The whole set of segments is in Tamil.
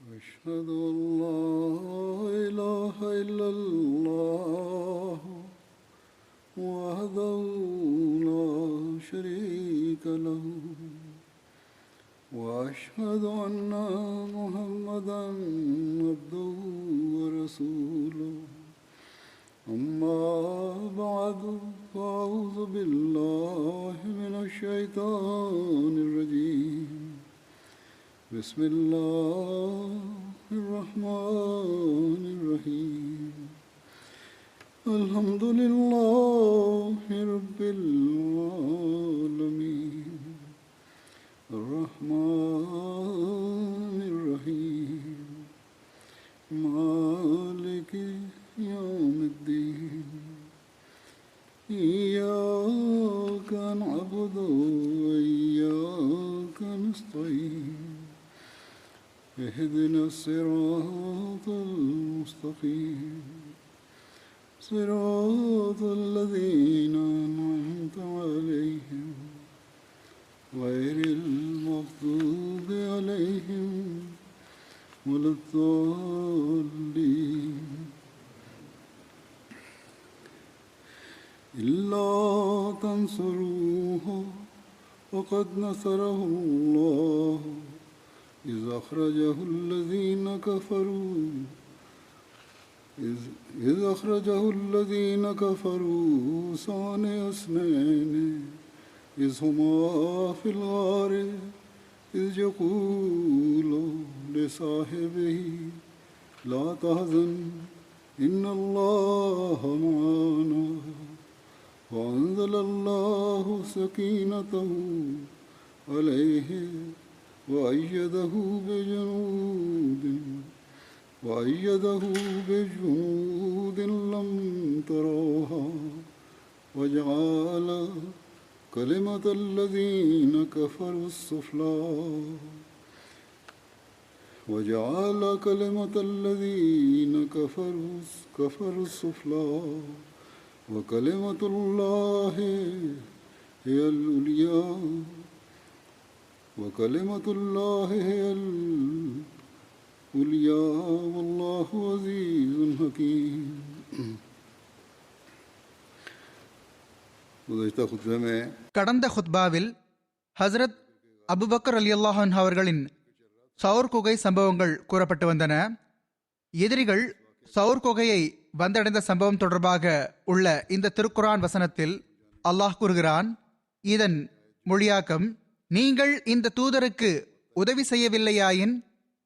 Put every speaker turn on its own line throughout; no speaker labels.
أشهد أن لا إله إلا الله وحده لا شريك له وأشهد أن محمدا عبده ورسوله أما بعد فأعوذ بالله من الشيطان الرجيم بسم الله الرحمن الرحيم الحمد لله رب العالمين الرحمن الرحيم مالك يوم الدين إياك نعبد وإياك نستعين اهدنا الصراط المستقيم صراط الذين أنعمت عليهم غير المغضوب عليهم ولا الضالين إلا تنصروه وقد نصره الله إذ أخرجه الذين كفروا ثاني اثنين إذ هما في الغار إذ يقول لصاحبه لا تحزن إن الله معنا وأنزل الله سكينته عليه وأيده بجنود لم تروها وجعل كلمة الذين كفروا السفلى وجعل كلمة الذين كفروا السفلى وكلمة الله هي العليا وكلمة الله هي العليا والله عزيز حكيم.
கடந்த ஹுத்பாவில் ஹசரத் அபுபக்கர் ரலியல்லாஹு அன்ஹு அவர்களின் சௌர் குகை சம்பவங்கள் கூறப்பட்டு வந்தன. எதிரிகள் சௌர் குகையை வந்தடைந்த சம்பவம் தொடர்பாக உள்ள இந்த திருக்குரான் வசனத்தில் அல்லாஹ் கூறுகிறான், இதன் மொழியாக்கம், நீங்கள் இந்த தூதருக்கு உதவி செய்யவில்லையாயின்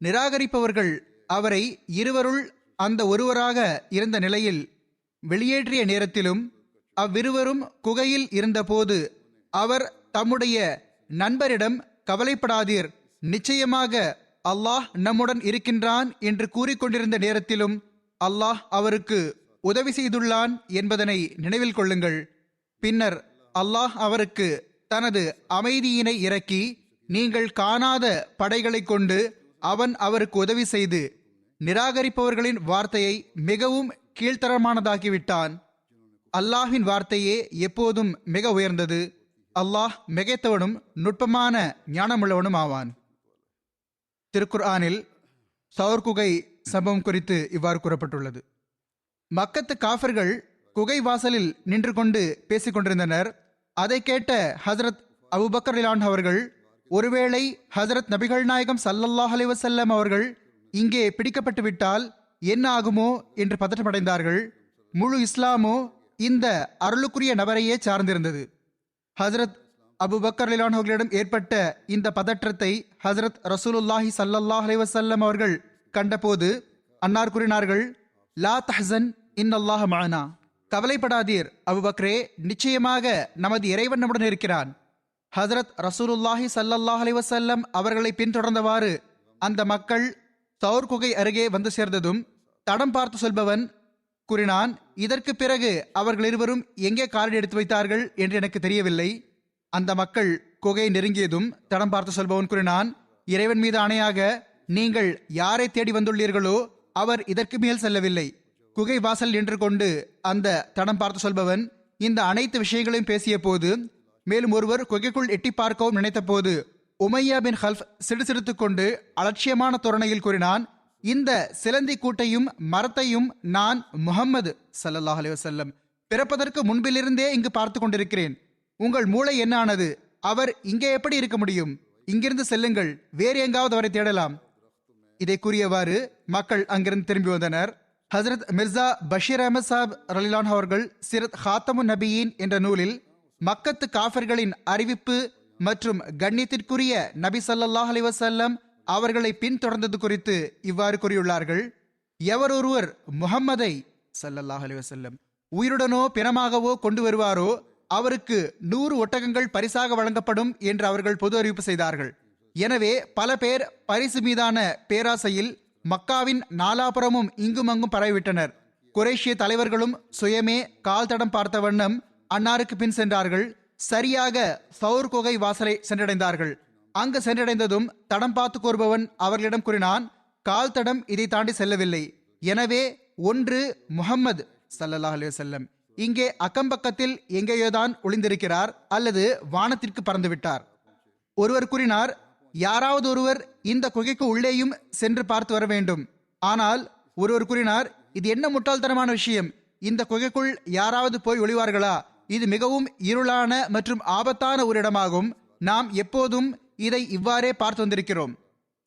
நிராகரிப்பவர்கள் அவரை இருவருள் அந்த ஒருவராக இருந்த நிலையில் வெளியேற்றிய நேரத்திலும் அவ்விருவரும் குகையில் இருந்தபோது அவர் தம்முடைய நண்பரிடம் கவலைப்படாதீர், நிச்சயமாக அல்லாஹ் நம்முடன் இருக்கின்றான் என்று கூறிக்கொண்டிருந்த நேரத்திலும் அல்லாஹ் அவருக்கு உதவி செய்துள்ளான் என்பதனை நினைவில் கொள்ளுங்கள். பின்னர் அல்லாஹ் அவருக்கு தனது அமைதியினை இறக்கி நீங்கள் காணாத படைகளை கொண்டு அவன் அவருக்கு உதவி செய்து நிராகரிப்பவர்களின் வார்த்தையை மிகவும் கீழ்த்தரமானதாக்கிவிட்டான். அல்லாஹ்வின் வார்த்தையே எப்போதும் மிக உயர்ந்தது. அல்லாஹ் மிகைத்தவனும் நுட்பமான ஞானமுள்ளவனும் ஆவான். திருக்குர்ஆனில் சௌர் குகை சம்பவம் குறித்து இவ்வாறு கூறப்பட்டுள்ளது. மக்கத்து காஃபிர்கள் குகை வாசலில் நின்று கொண்டு பேசிக் கொண்டிருந்தனர். அதை கேட்ட ஹசரத் அபுபக்கர் ரலியல்லாஹு அவர்கள், ஒருவேளை ஹசரத் நபிகள் நாயகம் ஸல்லல்லாஹு அலைஹி வஸல்லம் அவர்கள் இங்கே பிடிக்கப்பட்டு விட்டால் என்ன ஆகுமோ என்று பதற்றமடைந்தார்கள். முழு இஸ்லாமோ இந்த அருளுக்குரிய நபரையே சார்ந்திருந்தது. ஹசரத் அபுபக்கர் ரலியல்லாஹு அவர்களிடம் ஏற்பட்ட இந்த பதற்றத்தை ஹசரத் ரசூலுல்லாஹி ஸல்லல்லாஹு அலைஹி வஸல்லம் அவர்கள் கண்டபோது அன்னார் கூறினார்கள், லா தஹ்சன் இன்னல்லாஹ மஅனா, கவலைப்படாதீர் அபுபக்ரே, நிச்சயமாக நமது இறைவன் நம்முடன் இருக்கிறான். ஹசரத் ரசூலுல்லாஹி ஸல்லல்லாஹு அலைஹி வஸல்லம் அவர்களை பின்தொடர்ந்தவாறு அந்த மக்கள் சௌர் குகை அருகே வந்து சேர்ந்ததும் தடம் பார்த்து சொல்பவன் கூறினான், இதற்கு பிறகு அவர்கள் இருவரும் எங்கே காலடி எடுத்து வைத்தார்கள் என்று எனக்கு தெரியவில்லை. அந்த மக்கள் குகையை நெருங்கியதும் தடம் பார்த்து சொல்பவன் கூறினான், இறைவன் மீது ஆணையாக நீங்கள் யாரை தேடி வந்துள்ளீர்களோ அவர் இதற்கு மேல் செல்லவில்லை. குகை வாசல் நின்று கொண்டு அந்த தடம் பார்த்து சொல்பவன் இந்த அனைத்து விஷயங்களையும் பேசிய போது, மேலும் ஒருவர் குகைக்குள் எட்டி பார்க்கவும் நினைத்த போது உமையா பின் ஹல்ஃப் சிடுசிடுத்துக் கொண்டு அலட்சியமான தோரணையில் கூறினான், இந்த சிலந்தி கூட்டையும் மரத்தையும் நான் முஹம்மது ஸல்லல்லாஹு அலைஹி வஸல்லம் பிறப்பதற்கு முன்பிலிருந்தே இங்கு பார்த்து கொண்டிருக்கிறேன். உங்கள் மூளை என்ன ஆனது? அவர் இங்கே எப்படி இருக்க முடியும்? இங்கிருந்து செல்லுங்கள், வேறு எங்காவது அவரை தேடலாம். இதை கூறியவாறு மக்கள் அங்கிருந்து திரும்பி வந்தனர். ஹசரத் மிர்சா பஷீர் அஹமத் சாப் ரலிலான் அவர்கள் சிரத் ஹாத்தமுன் நபியின் என்ற நூலில் மக்கத்து காஃபர்களின் அறிவிப்பு மற்றும் கண்ணியத்திற்குரிய நபி ஸல்லல்லாஹு அலைஹி வஸல்லம் அவர்களை பின்தொடர்ந்தது குறித்து இவ்வாறு கூறியுள்ளார்கள். எவரொருவர் முஹம்மதை ஸல்லல்லாஹு அலைஹி வஸல்லம் உயிருடனோ பிணமாகவோ கொண்டு வருவாரோ அவருக்கு 100 ஒட்டகங்கள் பரிசாக வழங்கப்படும் என்று அவர்கள் பொது அறிவிப்பு செய்தார்கள். எனவே பல பேர் பரிசு மீதான பேராசையில் மக்காவின் நாலாபுறமும் இங்கும் அங்கும் பரவிவிட்டனர். குறைஷிய தலைவர்களும் சுயமே கால் தடம் பார்த்த வண்ணம் அன்னாருக்கு பின் சென்றார்கள். சரியாக சௌர் குகை வாசலை சென்றடைந்தார்கள். அங்கு சென்றடைந்ததும் தடம் பார்த்து கூறுபவன் அவர்களிடம் கூறினான், கால் தடம் இதை தாண்டி செல்லவில்லை. எனவே ஒன்று முஹம்மது ஸல்லல்லாஹு அலைஹி வஸல்லம் இங்கே அக்கம்பக்கத்தில் எங்கேயோதான் ஒளிந்திருக்கிறார் அல்லது வானத்திற்கு பறந்துவிட்டார். ஒருவர் கூறினார், யாராவது ஒருவர் இந்த குகைக்கு உள்ளேயும் சென்று பார்த்து வர வேண்டும். ஆனால் ஒருவர் கூறினார், இது என்ன முட்டாள்தனமான விஷயம், இந்த குகைக்குள் யாராவது போய் ஒளிவார்களா? இது மிகவும் இருளான மற்றும் ஆபத்தான ஒரு இடமாகும். நாம் எப்போதும் இதை இவ்வாறே பார்த்து வந்திருக்கிறோம்.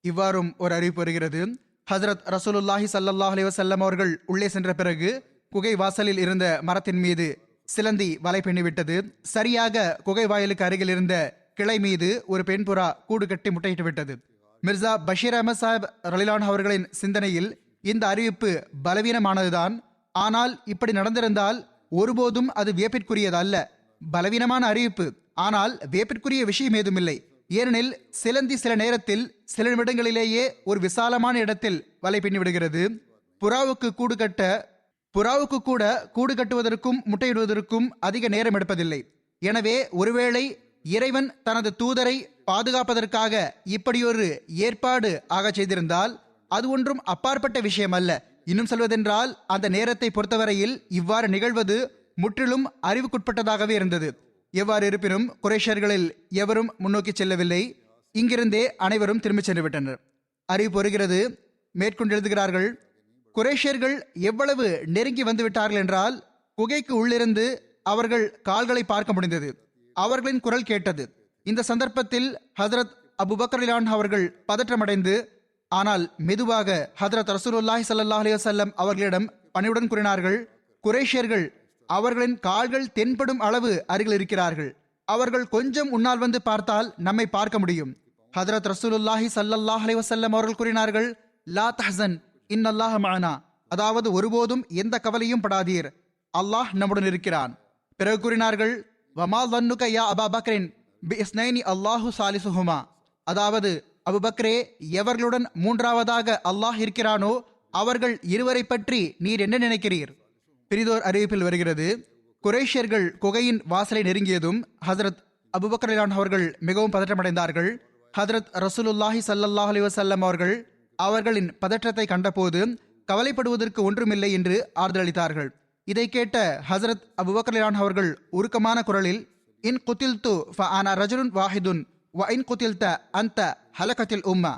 இவ்வாறும் ஒரு அறிவிப்பு வருகிறது. ஹஜ்ரத் ரசூலுல்லாஹி ஸல்லல்லாஹு அலைஹி வஸல்லம் அவர்கள் உள்ளே சென்ற பிறகு குகை வாசலில் இருந்த மரத்தின் மீது சிலந்தி வலை பின்னிவிட்டது. சரியாக குகை வாயிலுக்கு அருகில் இருந்த கிளை மீது ஒரு பெண் புறா கூடு கட்டி முட்டையிட்டு விட்டது. மிர்சா பஷீர் அஹமத் சாஹிப் ரலிலான் அவர்களின் சிந்தனையில் இந்த அறிவிப்பு பலவீனமானதுதான். ஆனால் இப்படி நடந்திருந்தால் ஒருபோதும் அது வியப்பிற்குரியது அல்ல. பலவீனமான அறிவிப்பு, ஆனால் வியப்பிற்குரிய விஷயம் ஏதுமில்லை. ஏனெனில் சிலந்தி சில நேரத்தில் சில நிமிடங்களிலேயே ஒரு விசாலமான இடத்தில் வலை பின்னி விடுகிறது. புறாவுக்கு கூட கூடு கட்டுவதற்கும் முட்டையிடுவதற்கும் அதிக நேரம் எடுப்பதில்லை. எனவே ஒருவேளை இறைவன் தனது தூதரை பாதுகாப்பதற்காக இப்படியொரு ஏற்பாடு ஆக செய்திருந்தால் அது ஒன்றும் அப்பாற்பட்ட விஷயம் அல்ல. இன்னும் சொல்வதென்றால் அந்த நேரத்தை பொறுத்தவரையில் இவ்வாறு நிகழ்வது முற்றிலும் அறிவுக்குட்பட்டதாகவே இருந்தது. எவ்வாறு இருப்பினும் குறைஷர்களில் எவரும் முன்னோக்கி செல்லவில்லை. இங்கிருந்தே அனைவரும் திரும்பிச் சென்று விட்டனர். அறிவிப்பு வருகிறது. மேற்கொண்டு எழுதுகிறார்கள், குறைஷியர்கள் எவ்வளவு நெருங்கி வந்து விட்டார்கள் என்றால் குகைக்கு உள்ளிருந்து அவர்கள் கால்களை பார்க்க முடிந்தது. அவர்களின் குரல் கேட்டது. இந்த சந்தர்ப்பத்தில் ஹஜ்ரத் அபூபக்கர் ரலியல்லாஹு அன்ஹு அவர்கள் பதற்றமடைந்து, ஆனால் மெதுவாக ஹஜ்ரத் ரசூலுல்லாஹி ஸல்லல்லாஹு அலைஹி வஸல்லம் அவர்களிடம் பணிவுடன் கூறினார்கள், குறைஷியர்கள் அவர்களின் கால்கள் தென்படும் அளவு அருகில் இருக்கிறார்கள். அவர்கள் கொஞ்சம் முன்னால் வந்து பார்த்தால் நம்மை பார்க்க முடியும். ஹஜ்ரத் ரசூலுல்லாஹி ஸல்லல்லாஹு அலைஹி வஸல்லம் அவர்கள் கூறினார்கள், லா தஹ்சன் இன்னல்லாஹ மஅனா, அதாவது ஒருபோதும் எந்த கவலையும் படாதீர், அல்லாஹ் நம்முடன் இருக்கிறான். பிறகு கூறினார்கள், வமா ظنك யா அபா பக்ரின் பிஇஸ்னைனி அல்லாஹு சாலிசுஹுமா, அதாவது அபுபக்ரே, எவர்களுடன் மூன்றாவதாக அல்லாஹ் இருக்கிறானோ அவர்கள் இருவரை பற்றி நீர் என்ன நினைக்கிறீர்? பிரிதோர் அறிவிப்பில் வருகிறது, குறைஷியர்கள் குகையின் வாசலை நெருங்கியதும் ஹஜ்ரத் அபூபக்கர் ரலியல்லாஹு அன்ஹு அவர்கள் மிகவும் பதற்றமடைந்தார்கள். ஹஜ்ரத் ரசூலுல்லாஹி ஸல்லல்லாஹு அலைஹி வஸல்லம் அவர்கள் அவர்களின் பதற்றத்தை கண்டபோது கவலைப்படுவதற்கு ஒன்றுமில்லை என்று ஆறுதல் அளித்தார்கள். இதை கேட்ட ஹஜ்ரத் அபூபக்கர் ரலியல்லாஹு அன்ஹு அவர்கள் உருக்கமான குரலில், இன் குதில்து ஃபஅனா ரஜுலுன் வாஹிதுன் வ இன் குதில்த அன்த ஹலகத்தில் உம்மா,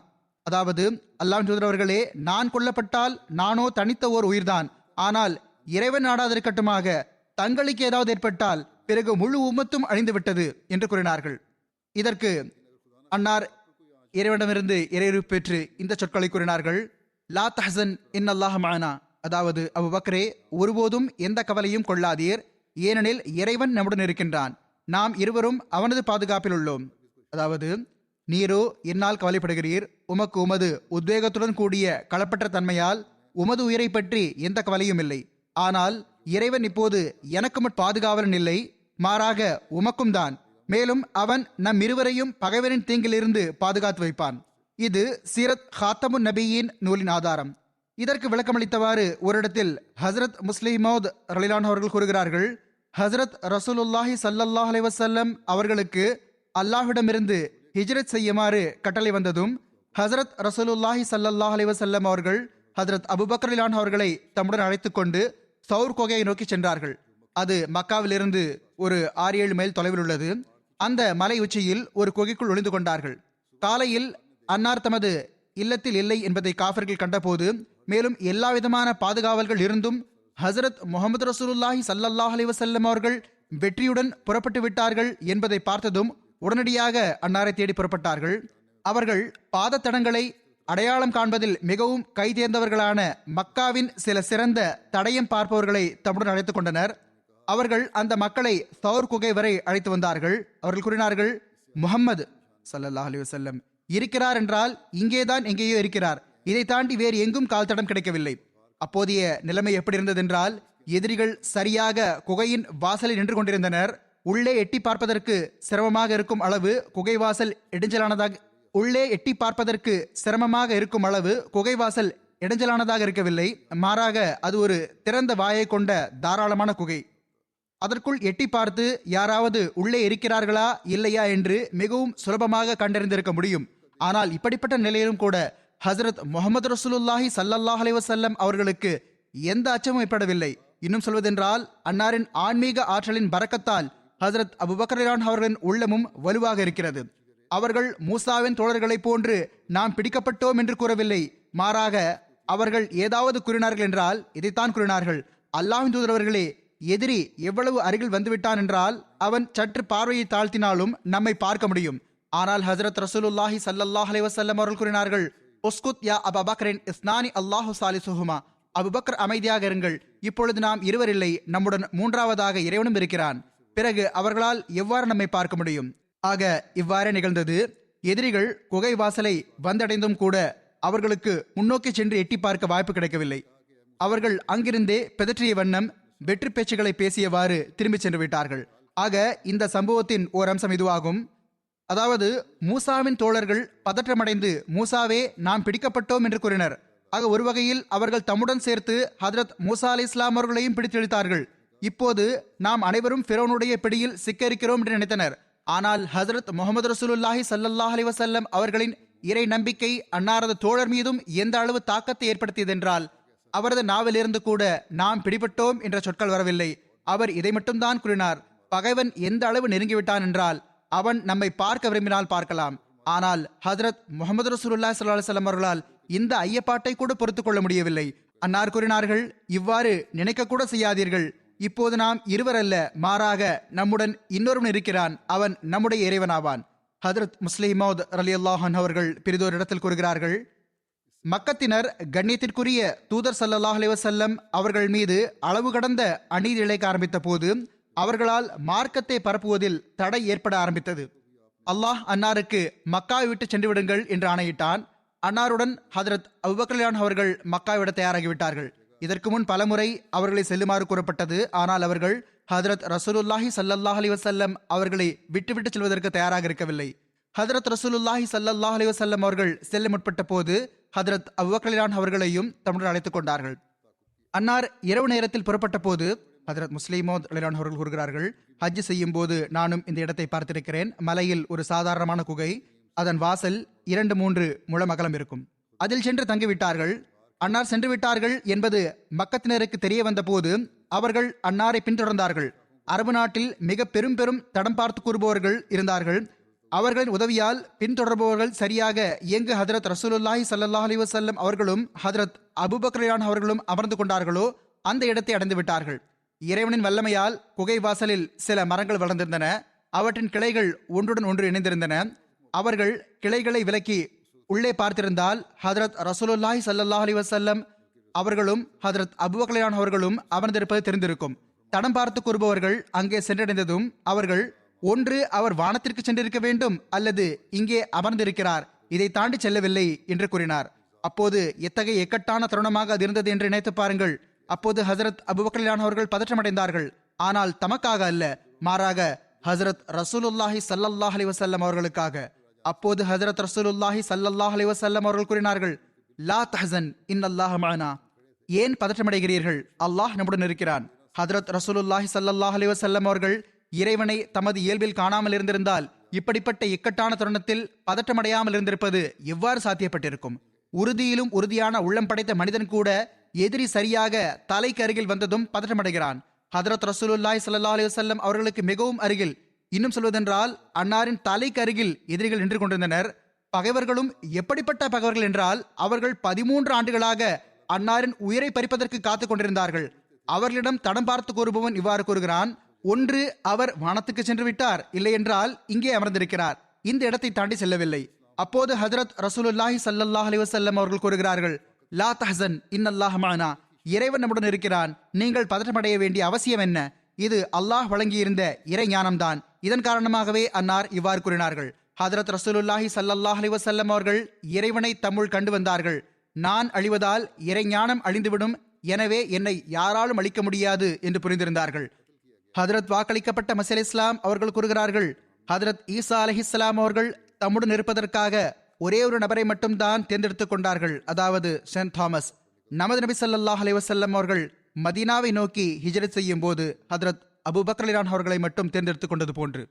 அதாவது அல்லாஹ்வின் தூதர் அவர்களே, நான் கொல்லப்பட்டால் நானோ தனித்த ஓர் உயிர்தான், ஆனால் இறைவன் நாடாதிருக்கட்டுமாக, தங்களுக்கு ஏதாவது ஏற்பட்டால் பிறகு முழு உம்மத்தும் அழிந்து விட்டது என்று கூறினார்கள். இதற்கு அன்னார் இறைவனிடமிருந்து இறையறிவு பெற்று இந்த சொற்களை கூறினார்கள், லா தஹ்சன் இன்னல்லாஹ மஅனா, அதாவது அபூபக்கரே, ஒருபோதும் எந்த கவலையும் கொள்ளாதீர், ஏனெனில் இறைவன் நம்முடன் இருக்கின்றான், நாம் இருவரும் அவனது பாதுகாப்பில் உள்ளோம். அதாவது நீரோ என்னால் கவலைப்படுகிறீர், உமக்கு உமது உத்வேகத்துடன் கூடிய களப்பற்ற தன்மையால் உமது உயிரை பற்றி எந்த கவலையும் இல்லை. ஆனால் இறைவன் இப்போது எனக்கு பாதுகாவலன் இல்லை, மாறாக உமக்கும் தான். மேலும் அவன் நம் இருவரையும் பகைவரின் தீங்கிலிருந்து பாதுகாத்து வைப்பான். இது சீரத் ஹாத்தமுன் நபியின் நூலின் ஆதாரம். இதற்கு விளக்கமளித்தவாறு ஒரு இடத்தில் ஹஜ்ரத் முஸ்லிம் மௌத் ரலியல்லாஹு அன்ஹு அவர்கள் கூறுகிறார்கள், ஹஜ்ரத் ரசூலுல்லாஹி ஸல்லல்லாஹு அலைஹி வஸல்லம் அவர்களுக்கு அல்லாஹ்விடமிருந்து ஹிஜ்ரத் செய்யுமாறு கட்டளை வந்ததும் ஹஜ்ரத் ரசூலுல்லாஹி ஸல்லல்லாஹு அலைஹி வஸல்லம் அவர்கள் ஹஜ்ரத் அபூபக்கர் ரலியல்லாஹு அன்ஹு அவர்களை தம்முடன் அழைத்துக் கொண்டு சௌர் குகையை நோக்கி சென்றார்கள். அது மக்காவிலிருந்து ஒரு 6-7 மைல் தொலைவில் உள்ளது. அந்த மலை உச்சியில் ஒரு குகைக்குள் ஒளிந்து கொண்டார்கள். காலையில் அன்னார் தமது இல்லத்தில் இல்லை என்பதை காஃபிர்கள் கண்டபோது, மேலும் எல்லா விதமான பாதுகாவல்கள் இருந்தும் ஹசரத் முகமது ரசூலுல்லாஹி ஸல்லல்லாஹு அலைஹி வஸல்லம் அவர்கள் வெற்றியுடன் புறப்பட்டு விட்டார்கள் என்பதை பார்த்ததும் உடனடியாக அன்னாரை தேடி புறப்பட்டார்கள். அவர்கள் பாதத்தடங்களை அடையாளம் காண்பதில் மிகவும் கைதேர்ந்தவர்களான மக்காவின் சில சிறந்த தடயம் பார்ப்பவர்களை தம்முடன் அழைத்துக் கொண்டனர். அவர்கள் அந்த மக்களை சௌர் குகை வரை அழைத்து வந்தார்கள். அவர்கள் கூறினார்கள், முஹம்மது ஸல்லல்லாஹு அலைஹி வஸல்லம் இருக்கிறார் என்றால் இங்கேதான் எங்கேயோ இருக்கிறார், இதை தாண்டி வேறு எங்கும் கால் தடம் கிடைக்கவில்லை. அப்போதைய நிலைமை எப்படி இருந்ததென்றால், எதிரிகள் சரியாக குகையின் வாசலில் நின்று கொண்டிருந்தனர். உள்ளே எட்டி பார்ப்பதற்கு சிரமமாக இருக்கும் அளவு குகை வாசல் இடைஞ்சலானதாக இருக்கவில்லை. மாறாக அது ஒரு திறந்த வாயை கொண்ட தாராளமான குகை. அதற்குள் எட்டி பார்த்து யாராவது உள்ளே இருக்கிறார்களா இல்லையா என்று மிகவும் சுலபமாக கண்டறிந்திருக்க முடியும். ஆனால் இப்படிப்பட்ட நிலையிலும் கூட ஹசரத் முகமது ரசூலுல்லாஹி ஸல்லல்லாஹு அலைஹி வஸல்லம் அவர்களுக்கு எந்த அச்சமும் ஏற்படவில்லை. இன்னும் சொல்வதென்றால், அன்னாரின் ஆன்மீக ஆற்றலின் பரக்கத்தால் ஹசரத் அபூபக்கர் ரலியல்லாஹு அவர்களின் உள்ளமும் வலுவாக இருக்கிறது. அவர்கள் மூசாவின் தோழர்களைப் போன்று நாம் பிடிக்கப்பட்டோம் என்று கூறவில்லை. மாறாக அவர்கள் ஏதாவது கூறினார்கள் என்றால் இதைத்தான் கூறினார்கள், அல்லாஹ்வின் தூதரவர்களே, எதிரி எவ்வளவு அருகில் வந்துவிட்டான் என்றால் அவன் சற்று பார்வையை தாழ்த்தினாலும் நம்மை பார்க்க முடியும். ஆனால் ஹசரத் ரசூலுல்லாஹி ஸல்லல்லாஹு அலைஹி வஸல்லம் அவர்கள் கூறினார்கள், உஸ்குத் யா அபூபக்கரின் இஸ்னானி அல்லாஹு சாலிசுஹுமா, அபூபக்கர் அமைதியாக இருங்கள், இப்பொழுது நாம் இருவரில்லை, நம்முடன் மூன்றாவதாக இறைவனும் இருக்கிறான். பிறகு அவர்களால் எவ்வாறு நம்மை பார்க்க முடியும்? ஆக இவ்வாறே நிகழ்ந்தது. எதிரிகள் குகை வாசலை வந்தடைந்தும் கூட அவர்களுக்கு முன்னோக்கி சென்று எட்டி பார்க்க வாய்ப்பு கிடைக்கவில்லை. அவர்கள் அங்கிருந்தே பிதற்றிய வண்ணம் வெற்றி பேச்சுகளை பேசியவாறு திரும்பி சென்று விட்டார்கள். ஆக இந்த சம்பவத்தின் ஓர் அம்சம் இதுவாகும். அதாவது, மூசாவின் தோழர்கள் பதற்றமடைந்து மூசாவே நாம் பிடிக்கப்பட்டோம் என்று கூறினர். ஆக ஒரு வகையில் அவர்கள் தம்முடன் சேர்த்து ஹதரத் மூசா அலை இஸ்லாம் அவர்களையும் பிடித்தெழுத்தார்கள். இப்போது நாம் அனைவரும் ஃபிரௌனுடைய பிடியில் சிக்க இருக்கிறோம் என்று நினைத்தனர். ஆனால் ஹசரத் முகமது ரசூலுல்லாஹி ஸல்லல்லாஹு அலைஹி வஸல்லம் அவர்களின் இறை நம்பிக்கை அன்னாரது தோழர் மீதும் எந்த அளவு தாக்கத்தை ஏற்படுத்தியதென்றால், அவரது நாவிலிருந்து கூட நாம் பிடிபட்டோம் என்ற சொற்கள் வரவில்லை. அவர் இதை மட்டும்தான் கூறினார், பகைவன் எந்த அளவு நெருங்கிவிட்டான் என்றால் அவன் நம்மை பார்க்க விரும்பினால் பார்க்கலாம். ஆனால் ஹஜரத் முகமது ரசூலுல்லாஹி ஸல்லல்லாஹு அலைஹி வஸல்லம் அவர்களால் இந்த ஐயப்பாட்டை கூட பொறுத்துக் கொள்ள முடியவில்லை. அன்னார் கூறினார்கள், இவ்வாறு நினைக்க கூட செய்யாதீர்கள். இப்போது நாம் இருவர் அல்ல, மாறாக நம்முடன் இன்னொருவன் இருக்கிறான், அவன் நம்முடைய இறைவனாவான். ஹஜரத் முஸ்லிம் மௌத் ரலியல்லாஹு அன்ஹு அவர்கள் பிரிதோர் இடத்தில் கூறுகிறார்கள், மக்கத்தினர் கண்ணியத்திற்குரிய தூதர் ஸல்லல்லாஹு அலைஹி வஸல்லம் அவர்கள் மீது அளவு கடந்த அநீதி இழைக்க ஆரம்பித்த போது அவர்களால் மார்க்கத்தை பரப்புவதில் தடை ஏற்பட ஆரம்பித்தது. அல்லாஹ் அன்னாருக்கு மக்காவை விட்டு சென்று விடுங்கள் என்று ஆணையிட்டான். அன்னாருடன் ஹதரத் அபூபக்கர் ரலியல்லாஹு அன்ஹு அவர்கள் மக்காவிட தயாராகிவிட்டார்கள். இதற்கு முன் பலமுறை அவர்களை செல்லுமாறு கூறப்பட்டது. ஆனால் அவர்கள் ஹதரத் ரசூலுல்லாஹி ஸல்லல்லாஹு அலைஹி வஸல்லம் அவர்களை விட்டுவிட்டு செல்வதற்கு தயாராக இருக்கவில்லை. ஹதரத் ரசூலுல்லாஹி ஸல்லல்லாஹு அலைஹி வஸல்லம் அவர்கள் செல்ல முற்பட்ட போது ஹதரத் அபூபக்கர் ரலியல்லாஹு அன்ஹு அவர்களையும் தம்முடன் அழைத்துக் கொண்டார்கள். அன்னார் இரவு நேரத்தில் புறப்பட்ட போது ஹதரத் முஸ்லிம் மௌத் ரலியல்லாஹு அன்ஹு அவர்கள் கூறுகிறார்கள், ஹஜ் செய்யும் போது நானும் இந்த இடத்தை பார்த்திருக்கிறேன். மலையில் ஒரு சாதாரணமான குகை, அதன் வாசல் 2-3 முழம் அகலம் இருக்கும். அதில் சென்று தங்கிவிட்டார்கள். அன்னார் சென்று விட்டார்கள் என்பது மக்கத்தினருக்கு தெரிய வந்த போது அவர்கள் அன்னாரை பின்தொடர்ந்தார்கள். அரபு நாட்டில் மிக பெரும் தடம் பார்த்து கூறுபவர்கள் இருந்தார்கள். அவர்களின் உதவியால் பின்தொடர்பவர்கள் சரியாக எங்கு ஹதரத் ரசூலுல்லாஹி ஸல்லல்லாஹு அலைஹி வஸல்லம் அவர்களும் ஹதரத் அபூபக்கர் ரலியல்லாஹு அன்ஹு அவர்களும் அமர்ந்து கொண்டார்களோ அந்த இடத்தை அடைந்து விட்டார்கள். இறைவனின் வல்லமையால் குகை வாசலில் சில மரங்கள் வளர்ந்திருந்தன. அவற்றின் கிளைகள் ஒன்றுடன் ஒன்று இணைந்திருந்தன. அவர்கள் கிளைகளை விலக்கி உள்ளே பார்த்திருந்தால் ஹதரத் ரசூலுல்லாஹி ஸல்லல்லாஹு அலைஹி வஸல்லம் அவர்களும் ஹதரத் அபூபக்கர் ரலியல்லாஹு அன்ஹு அவர்களும் அமர்ந்திருப்பது தெரிந்திருக்கும். தடம் பார்த்து கூறுபவர்கள் அங்கே சென்றடைந்ததும் அவர்கள், ஒன்று அவர் வானத்திற்கு சென்றிருக்க வேண்டும், அல்லது இங்கே அமர்ந்திருக்கிறார், இதை தாண்டி செல்லவில்லை என்று கூறினார். அப்போது எத்தகைய இக்கட்டான தருணமாக அது இருந்தது என்று நினைத்து பாருங்கள். அப்போது ஹசரத் அபூபக்கர் ரலியல்லாஹு அன்ஹு அவர்கள் பதற்றமடைந்தார்கள். ஆனால் தமக்காக அல்ல, மாறாக ஹசரத் ரசூலுல்லாஹி ஸல்லல்லாஹு அலைஹி வஸல்லம் அவர்களுக்காக. அப்போது ஹசரத் ரசூலுல்லாஹி ஸல்லல்லாஹு அலைஹி வஸல்லம் அவர்கள் கூறினார்கள், லா தஹ்சன் இன்னல்லாஹ மஅனா, ஏன் பதற்றமடைகிறீர்கள், அல்லாஹ் நம்முடன் இருக்கிறான். ஹதரத் ரசூலுல்லாஹி ஸல்லல்லாஹு அலைஹி வஸல்லம் அவர்கள் இறைவனை தமது இயல்பில் காணாமல் இருந்திருந்தால் இப்படிப்பட்ட இக்கட்டான தருணத்தில் பதற்றமடையாமல் இருந்திருப்பது எவ்வாறு சாத்தியப்பட்டிருக்கும்? உறுதியிலும் உறுதியான உள்ளம் படைத்த மனிதன் கூட எதிரி சரியாக தலைக்கு அருகில் வந்ததும் பதற்றமடைகிறான். ஹதரத் ரசூலுல்லாஹி ஸல்லல்லாஹு அலைஹி வஸல்லம் அவர்களுக்கு மிகவும் அருகில், இன்னும் சொல்வதென்றால் அன்னாரின் தலைக்கு அருகில் எதிரிகள் நின்று கொண்டிருந்தனர். பகைவர்களும் எப்படிப்பட்ட பகைவர்கள் என்றால் அவர்கள் 13 ஆண்டுகளாக அன்னாரின் உயிரை பறிப்பதற்கு காத்துக் கொண்டிருந்தார்கள். அவர்களிடம் தடம் பார்த்து கூறுபவன் இவ்வாறு கூறுகிறான், ஒன்று அவர் வானத்துக்கு சென்று விட்டார், இல்லை என்றால் இங்கே அமர்ந்திருக்கிறார், இந்த இடத்தை தாண்டி செல்லவில்லை. அப்போது ஹஜ்ரத் ரசூலுல்லாஹி ஸல்லல்லாஹு அலைஹி வஸல்லம் அவர்கள் கூறுகிறார்கள், லா தஹ்சன் இன்னல்லாஹ் மஅனா, இறைவன் நம்முடன் இருக்கிறான், நீங்கள் பதற்றமடைய வேண்டிய அவசியம் என்ன? இது அல்லாஹ் வழங்கியிருந்த இறை ஞானம்தான். இதன் காரணமாகவே அன்னார் இவ்வாறு கூறினார்கள். ஹஜ்ரத் ரசூலுல்லாஹி ஸல்லல்லாஹு அலைஹி வஸல்லம் அவர்கள் இறைவனை தம்முள் கண்டு வந்தார்கள். நான் அழிவதால் இறை ஞானம் அழிந்துவிடும், எனவே என்னை யாராலும் அழிக்க முடியாது என்று புரிந்திருந்தார்கள். ஹஜ்ரத் வாக்களிக்கப்பட்ட மஸீஹ் இஸ்லாம் அவர்கள் கூறுகிறார்கள், ஹஜ்ரத் ஈசா அலைஹிஸ்ஸலாம் அவர்கள் தம்முடன் இருப்பதற்காக ஒரே ஒரு நபரை மட்டும் தான் தேர்ந்தெடுத்துக் கொண்டார்கள், அதாவது சென்ட் தாமஸ். நமது நபி ஸல்லல்லாஹு அலைஹி வஸல்லம் அவர்கள் மதீனாவை நோக்கி ஹிஜ்ரத் செய்யும் போது ஹஜ்ரத் அபூபக்கர் ரலியல்லாஹு அன்ஹு அவர்களை மட்டும் தேர்ந்தெடுத்துக் கொண்டது போன்று.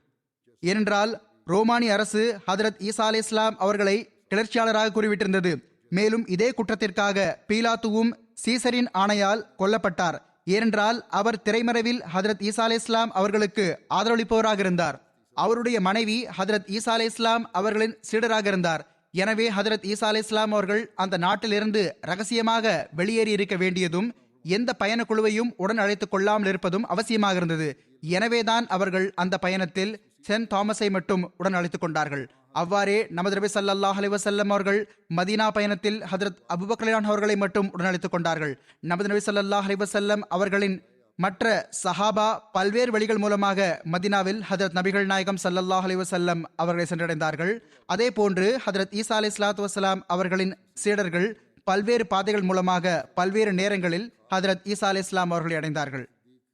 ஏனென்றால் ரோமானிய அரசு ஹஜ்ரத் ஈசா அலைஹிஸ்ஸலாம் அவர்களை கிளர்ச்சியாளராக கூறிவிட்டிருந்தது. மேலும் இதே குற்றத்திற்காக பீலாத்துவும் சீசரின் ஆணையால் கொல்லப்பட்டார். ஏனென்றால் அவர் திரைமறைவில் ஹஜ்ரத் ஈசா அலைஹிஸ்ஸலாம் அவர்களுக்கு ஆதரவளிப்பவராக இருந்தார். அவருடைய மனைவி ஹஜ்ரத் ஈசா அலைஹிஸ்ஸலாம் அவர்களின் சீடராக இருந்தார். எனவே ஹஜ்ரத் ஈசா அலைஹிஸ்ஸலாம் அவர்கள் அந்த நாட்டிலிருந்து ரகசியமாக வெளியேறி இருக்க வேண்டியதும் எந்த பயண குழுவையும் உடன் அழைத்துக் கொள்ளாமல் இருப்பதும் அவசியமாக இருந்தது. எனவேதான் அவர்கள் அந்த பயணத்தில் சென்ட் தாமஸை மட்டும் உடன் அழைத்துக் கொண்டார்கள். அவ்வாறே நமது நபி ஸல்லல்லாஹு அலைஹி வஸல்லம் அவர்கள் மதீனா பயணத்தில் ஹஜ்ரத் அபூபக்கர் ரலியல்லாஹு அன்ஹு அவர்களை மட்டும் உடன் அழைத்துக் கொண்டார்கள். நமது நபி ஸல்லல்லாஹு அலைஹி வஸல்லம் அவர்களின் மற்ற சஹாபா பல்வேறு வழிகள் மூலமாக மதீனாவில் ஹஜ்ரத் நபிகள் நாயகம் ஸல்லல்லாஹு அலைஹி வஸல்லம் அவர்களை சென்றடைந்தார்கள். அதே போன்று ஹஜ்ரத் ஈசா அலைஹிஸ்ஸலாத்து வஸ்ஸலாம் அவர்களின் சீடர்கள் பல்வேறு பாதைகள் மூலமாக பல்வேறு நேரங்களில் ஹஜ்ரத் ஈசா அலைஹிஸ்ஸலாம் அவர்களை அடைந்தார்கள்.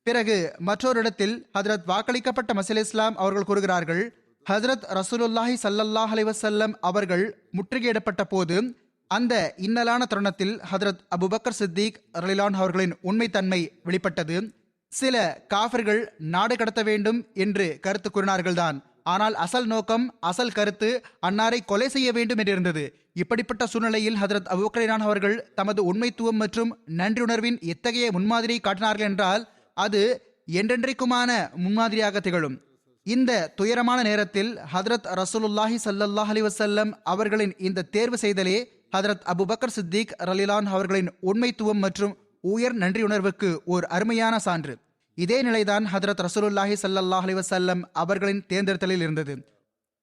பிறகு மற்றொரு இடத்தில் ஹஜ்ரத் வாக்களிக்கப்பட்ட மஸீஹ் இஸ்லாம் அவர்கள் கூறுகிறார்கள், ஹஜ்ரத் ரசூலுல்லாஹி ஸல்லல்லாஹு அலைஹி வஸல்லம் அவர்கள் முற்றுகையிடப்பட்ட போது அந்த இன்னலான தருணத்தில் ஹஜ்ரத் அபூபக்கர் சித்திக் ரலியல்லாஹு அன்ஹு அவர்களின் உண்மைத்தன்மை வெளிப்பட்டது. சில காஃபிர்கள் நாடு கடத்த வேண்டும் என்று கருத்து கூறினார்கள்தான், ஆனால் அசல் நோக்கம், அசல் கருத்து அன்னாரை கொலை செய்ய வேண்டும் என்று இருந்தது. இப்படிப்பட்ட சூழ்நிலையில் ஹஜ்ரத் அபூபக்கர் ரலியல்லாஹு அன்ஹு அவர்கள் தமது உண்மைத்துவம் மற்றும் நன்றியுணர்வின் எத்தகைய முன்மாதிரியை காட்டினார்கள் என்றால் அது என்றென்றைக்குமான முன்மாதிரியாக திகழும். இந்த துயரமான நேரத்தில் ஹஜ்ரத் ரசூலுல்லாஹி ஸல்லல்லாஹு அலைஹி வஸல்லம் அவர்களின் இந்த தேர்வு செய்தலே ஹஜ்ரத் அபூபக்கர் சித்திக் ரலியல்லாஹு அன்ஹு அவர்களின் உண்மைத்துவம் மற்றும் உயர் நன்றியுணர்வுக்கு ஒரு அருமையான சான்று. இதே நிலைதான் ஹஜ்ரத் ரசூலுல்லாஹி ஸல்லல்லாஹு அலைஹி வஸல்லம் அவர்களின் தேர்ந்தெடுத்தலில் இருந்தது.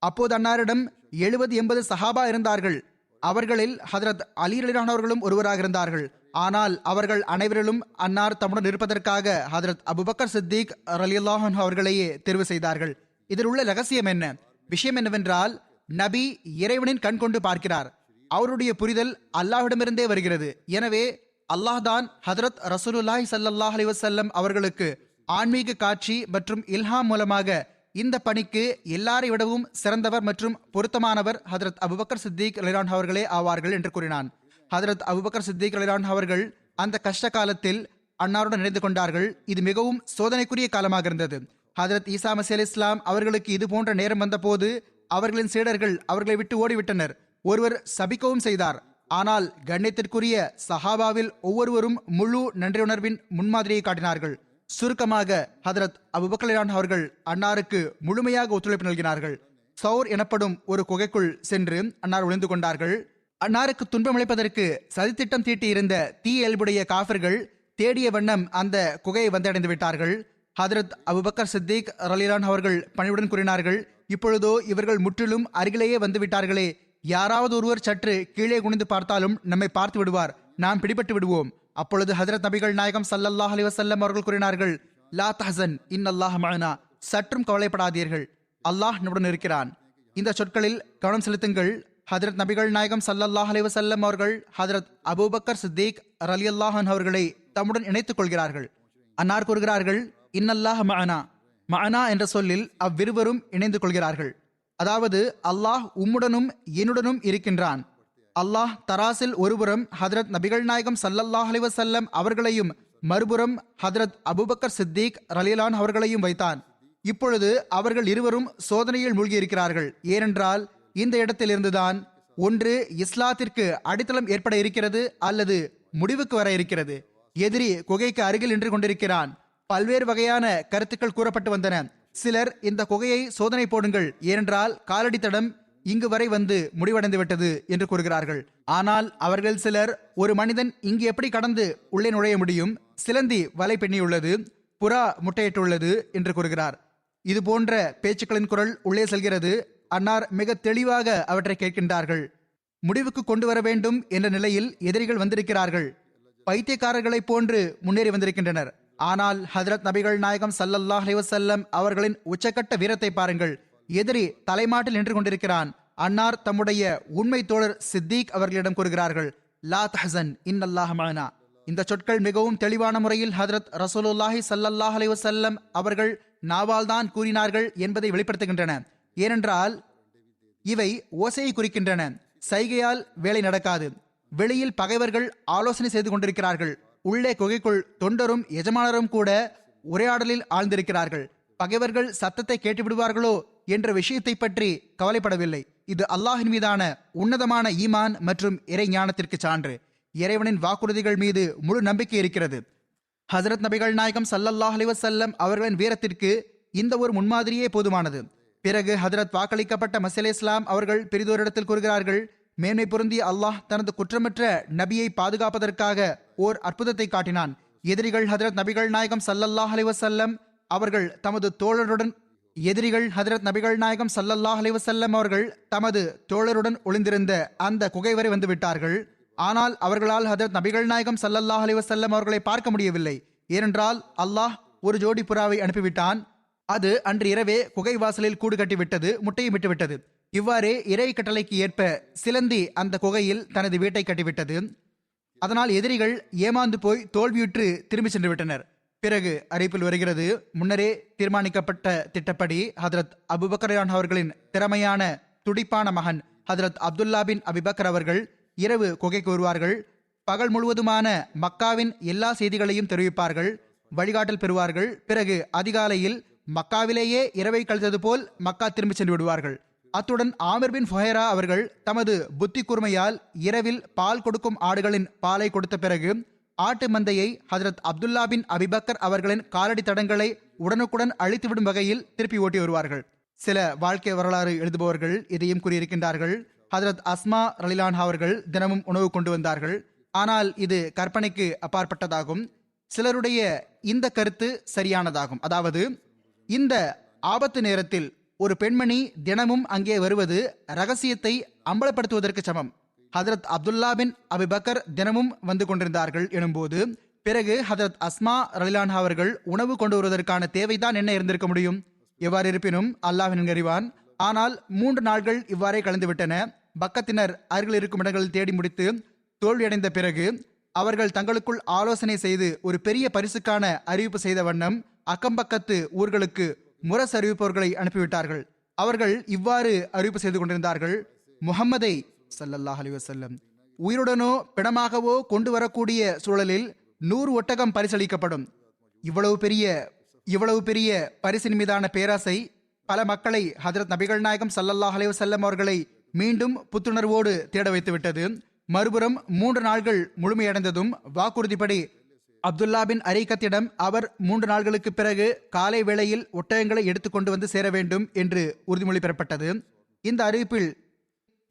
அப்போது அன்னாரிடம் 70-80 சஹாபா இருந்தார்கள். அவர்களில் ஹஜ்ரத் அலி ரலியல்லாஹு அன்ஹு அவர்களும் ஒருவராக இருந்தார்கள். ஆனால் அவர்கள் அனைவரிலும் அன்னார் தம்முடன் இருப்பதற்காக ஹஜ்ரத் அபூபக்கர் சித்திக் ரலியல்லாஹு அன்ஹு அவர்களையே தேர்வு செய்தார்கள். இதில் உள்ள ரகசியம் என்ன? விஷயம் என்னவென்றால், நபி இறைவனின் கண் கொண்டு பார்க்கிறார். அவருடைய புரிதல் அல்லாஹ்விடமிருந்தே வருகிறது. எனவே அல்லாஹ் தான் ஹஜ்ரத் ரசூலுல்லாஹி ஸல்லல்லாஹு அலைஹி வஸல்லம் அவர்களுக்கு ஆன்மீக காட்சி மற்றும் இல்ஹாம் மூலமாக இந்த பணிக்கு எல்லாரை விடவும் சிறந்தவர் மற்றும் பொருத்தமானவர் ஹஜ்ரத் அபூபக்கர் சித்திக் ரலியல்லாஹு அன்ஹு அவர்களே ஆவார்கள் என்று கூறினான். ஹஜ்ரத் அபூபக்கர் சித்திக் ரலியல்லாஹு அன்ஹு அவர்கள் அந்த கஷ்ட காலத்தில் அன்னாருடன் இணைந்து கொண்டார்கள். இது மிகவும் சோதனைக்குரிய காலமாக இருந்தது. ஹஜ்ரத் ஈசா மஸீஹ் இஸ்லாம் அவர்களுக்கு இது போன்ற நேரம் வந்த போது அவர்களின் சீடர்கள் அவர்களை விட்டு ஓடிவிட்டனர். ஒருவர் சபிக்கவும் செய்தார். ஆனால் கண்ணியத்திற்குரிய சஹாபாவில் ஒவ்வொருவரும் முழு நன்றியுணர்வின் முன்மாதிரியை காட்டினார்கள். சுருக்கமாக ஹஜ்ரத் அபூபக்கர் ரலியல்லாஹு அன்ஹு அவர்கள் அன்னாருக்கு முழுமையாக ஒத்துழைப்பு நல்கினார்கள். சௌர் எனப்படும் ஒரு குகைக்குள் சென்று அன்னார் ஒளிந்து கொண்டார்கள். அன்னாருக்கு துன்பம் அளிப்பதற்கு சதித்திட்டம் தீட்டியிருந்த தீ இயல்புடைய காஃபிர்கள் தேடிய வண்ணம் அந்த குகையை வந்தடைந்து விட்டார்கள். ஹஜ்ரத் அபூபக்கர் சித்திக் ரலியல்லாஹு அன்ஹு அவர்கள் பணிவுடன் கூறினார்கள், இப்பொழுதோ இவர்கள் முற்றிலும் அருகிலேயே வந்து விட்டார்களே, யாராவது ஒருவர் சற்று கீழே குனிந்து பார்த்தாலும் நம்மை பார்த்து விடுவார், நாம் பிடிபட்டு விடுவோம். அப்பொழுது ஹஜ்ரத் நபிகள் நாயகம் ஸல்லல்லாஹு அலைஹி வஸல்லம் அவர்கள் கூறினார்கள், லா தஹ்சன் இன்னல்லாஹ் மஅனா, சற்றும் கவலைப்படாதீர்கள், அல்லாஹ் நம்முடன் இருக்கிறான். இந்த சொற்களில் கவனம் செலுத்துங்கள். ஹஜ்ரத் நபிகள் நாயகம் ஸல்லல்லாஹு அலைஹி வஸல்லம் அவர்கள் ஹஜ்ரத் அபூபக்கர் சித்திக் ரலியல்லாஹு அன்ஹு அவர்களை தம்முடன் இணைத்துக் கொள்கிறார்கள். அன்னார் கூறுகிறார்கள், இன்னல்லாஹ் மஅனா. மஅனா என்ற சொல்லில் அவ்விருவரும் இணைந்து கொள்கிறார்கள். அதாவது அல்லாஹ் உம்முடனும் என்னுடனும் இருக்கின்றான். அல்லாஹ் தராசில் ஒருபுறம் ஹஜ்ரத் நபிகள் நாயகம் ஸல்லல்லாஹு அலைஹி வஸல்லம் அவர்களையும் மறுபுறம் ஹஜ்ரத் அபூபக்கர் சித்திக் ரலியல்லாஹு அன்ஹு அவர்களையும் வைத்தான். இப்பொழுது அவர்கள் இருவரும் சோதனையில் மூழ்கி இருக்கிறார்கள். ஏனென்றால் இந்த இடத்திலிருந்துதான் ஒன்று இஸ்லாத்திற்கு அடித்தளம் ஏற்பட இருக்கிறது அல்லது முடிவுக்கு வர இருக்கிறது. எதிரி குகைக்கு அருகில் நின்று கொண்டிருக்கிறான். பல்வேறு வகையான கருத்துக்கள் கூறப்பட்டு வந்தன. சிலர் இந்த குகையை சோதனை போடுங்கள், ஏனென்றால் காலடி தடம் இங்கு வரை வந்து முடிவடைந்து விட்டது என்று கூறுகிறார்கள். ஆனால் அவர்கள் சிலர், ஒரு மனிதன் இங்கு எப்படி கடந்து உள்ளே நுழைய முடியும், சிலந்தி வலை பின்னியுள்ளது, புறா முட்டையிட்டுள்ளது என்று கூறுகிறார். இது போன்ற பேச்சுக்களின் குரல் உள்ளே செல்கிறது. அன்னார் மிக தெளிவாக அவற்றை கேட்கின்றார்கள். முடிவுக்கு கொண்டு வர வேண்டும் என்ற நிலையில் எதிரிகள் வந்திருக்கிறார்கள். பைத்தியக்காரர்களைப் போன்று முன்னேறி வந்திருக்கின்றனர். ஆனால் ஹஜ்ரத் நபிகள் நாயகம் ஸல்லல்லாஹு அலைஹி வஸல்லம் அவர்களின் உச்சக்கட்ட வீரத்தை பாருங்கள். எதிரி தலைமாட்டில் நின்று கொண்டிருக்கிறான். அன்னார் தம்முடைய உண்மை தோழர் சித்திக் அவர்களிடம் கூறுகிறார்கள், லா தஹ்சன் இன்னல்லாஹ மஅனா. இந்த சொற்கள் மிகவும் தெளிவான முறையில் ஹஜ்ரத் ரசூலுல்லாஹி ஸல்லல்லாஹு அலைஹி வஸல்லம் அவர்கள் நாவால் தான் கூறினார்கள் என்பதை வெளிப்படுத்துகின்றன. ஏனென்றால் இவை ஓசையை குறிக்கின்றன. சைகையால் வேலை நடக்காது. வெளியில் பகைவர்கள் ஆலோசனை செய்து கொண்டிருக்கிறார்கள். உள்ளே குகைக்குள் தொண்டரும் எஜமானரும் கூட உரையாடலில் ஆழ்ந்திருக்கிறார்கள். பகைவர்கள் சத்தத்தை கேட்டுவிடுவார்களோ என்ற விஷயத்தை பற்றி கவலைப்படவில்லை. இது அல்லாஹின் மீதான உன்னதமான ஈமான் மற்றும் இறை ஞானத்திற்கு சான்று. இறைவனின் வாக்குறுதிகள் மீது முழு நம்பிக்கை இருக்கிறது. ஹஜ்ரத் நபிகள் நாயகம் ஸல்லல்லாஹு அலைஹி வஸல்லம் அவர்களின் வீரத்திற்கு இந்த ஒரு முன்மாதிரியே போதுமானது. பிறகு ஹஜ்ரத் வாக்களிக்கப்பட்ட மஸீஹ் இஸ்லாம் அவர்கள் பெரிதோரிடத்தில் கூறுகிறார்கள், மேன்மை பொருந்திய அல்லாஹ் தனது குற்றமற்ற நபியை பாதுகாப்பதற்காக ஓர் அற்புதத்தை காட்டினான். எதிரிகள் ஹஜ்ரத் நபிகள் நாயகம் ஸல்லல்லாஹு அலைஹி வஸல்லம் அவர்கள் தமது தோழருடன் ஒளிந்திருந்த அந்த குகை வரை வந்து விட்டார்கள். ஆனால் அவர்களால் ஹஜ்ரத் நபிகள் நாயகம் ஸல்லல்லாஹு அலைஹி வஸல்லம் அவர்களை பார்க்க முடியவில்லை. ஏனென்றால் அல்லாஹ் ஒரு ஜோடி புறாவை அனுப்பிவிட்டான். அது அன்று இரவே குகை வாசலில் கூடு கட்டிவிட்டது, முட்டையும் விட்டுவிட்டது. இவ்வாறே இறை கட்டளைக்கு ஏற்ப சிலந்தி அந்த குகையில் தனது வீட்டை கட்டிவிட்டது. அதனால் எதிரிகள் ஏமாந்து போய் தோல்வியுற்று திரும்பி சென்று விட்டனர். பிறகு அறிவிப்பில் வருகிறது, முன்னரே தீர்மானிக்கப்பட்ட திட்டப்படி ஹஜ்ரத் அபூபக்கர் அவர்களின் திறமையான துடிப்பான மகன் ஹஜ்ரத் அப்துல்லா பின் அபிபக்கர் அவர்கள் இரவு குகைக்கு வருவார்கள். பகல் முழுவதுமான மக்காவின் எல்லா செய்திகளையும் தெரிவிப்பார்கள், வழிகாட்டல் பெறுவார்கள். பிறகு அதிகாலையில் மக்காவிலேயே இரவை கழித்தது போல் மக்கா திரும்பி சென்று விடுவார்கள். அத்துடன் ஆமிர் பின் ஃபுஹைரா அவர்கள் தமது புத்தி கூர்மையால் இரவில் பால் கொடுக்கும் ஆடுகளின் பாலை கொடுத்த பிறகு ஆட்டு மந்தையை ஹஜ்ரத் அப்துல்லா பின் அபிபக்கர் அவர்களின் காலடி தடங்களை உடனுக்குடன் அழித்துவிடும் வகையில் திருப்பி ஓட்டி வருவார்கள். சில வாழ்க்கை வரலாறு எழுதுபவர்கள் இதையும் கூறியிருக்கின்றார்கள். ஹஜ்ரத் அஸ்மா ரலிலான் அவர்கள் தினமும் உணவு கொண்டு வந்தார்கள். ஆனால் இது கற்பனைக்கு அப்பாற்பட்டதாகும். சிலருடைய இந்த கருத்து சரியானதாகும். அதாவது, இந்த ஆபத்து நேரத்தில் ஒரு பெண்மணி தினமும் அங்கே வருவது ரகசியத்தை அம்பலப்படுத்துவதற்கு சமம். ஹஜ்ரத் அப்துல்லா பின் அபிபக்கர் தினமும் வந்து கொண்டிருந்தார்கள் எனும்போது, பிறகு ஹஜ்ரத் அஸ்மா ரலிலான் அவர்கள் உணவு கொண்டு வருவதற்கான தேவைதான் என்ன இருந்திருக்க முடியும்? எவ்வாறு இருப்பினும் அல்லாஹ்வின் அறிவான். ஆனால் 3 நாட்கள் இவ்வாறே கலந்துவிட்டன. பக்கத்தினர் அருகில் இருக்கும் இடங்களில் தேடி முடித்து தோல்வியடைந்த பிறகு அவர்கள் தங்களுக்குள் ஆலோசனை செய்து ஒரு பெரிய பரிசுக்கான அறிவிப்பு செய்த வண்ணம் அக்கம்பக்கத்து ஊர்களுக்கு முரசு அறிவிப்பவர்களை அனுப்பிவிட்டார்கள். அவர்கள் இவ்வாறு அறிவிப்பு செய்து கொண்டிருந்தார்கள், முஹம்மதை ஸல்லல்லாஹு அலைஹி வஸல்லம் உயிருடனோ பிணமாகவோ கொண்டு வரக்கூடிய சூழலில் 100 ஒட்டகம் பரிசளிக்கப்படும். இவ்வளவு பெரிய பரிசின் மீதான பேராசை பல மக்களை ஹஜ்ரத் நபிகள் நாயகம் ஸல்லல்லாஹு அலைஹி வஸல்லம் அவர்களை மீண்டும் புத்துணர்வோடு தேட வைத்துவிட்டது. மறுபுறம் 3 நாட்கள் முழுமையடைந்ததும் வாக்குறுதிப்படி அப்துல்லா பின் அரிகத்திடம் அவர் 3 நாட்களுக்கு பிறகு காலை வேளையில் ஒட்டகங்களை எடுத்துக்கொண்டு வந்து சேர வேண்டும் என்று உறுதிமொழி பெறப்பட்டது.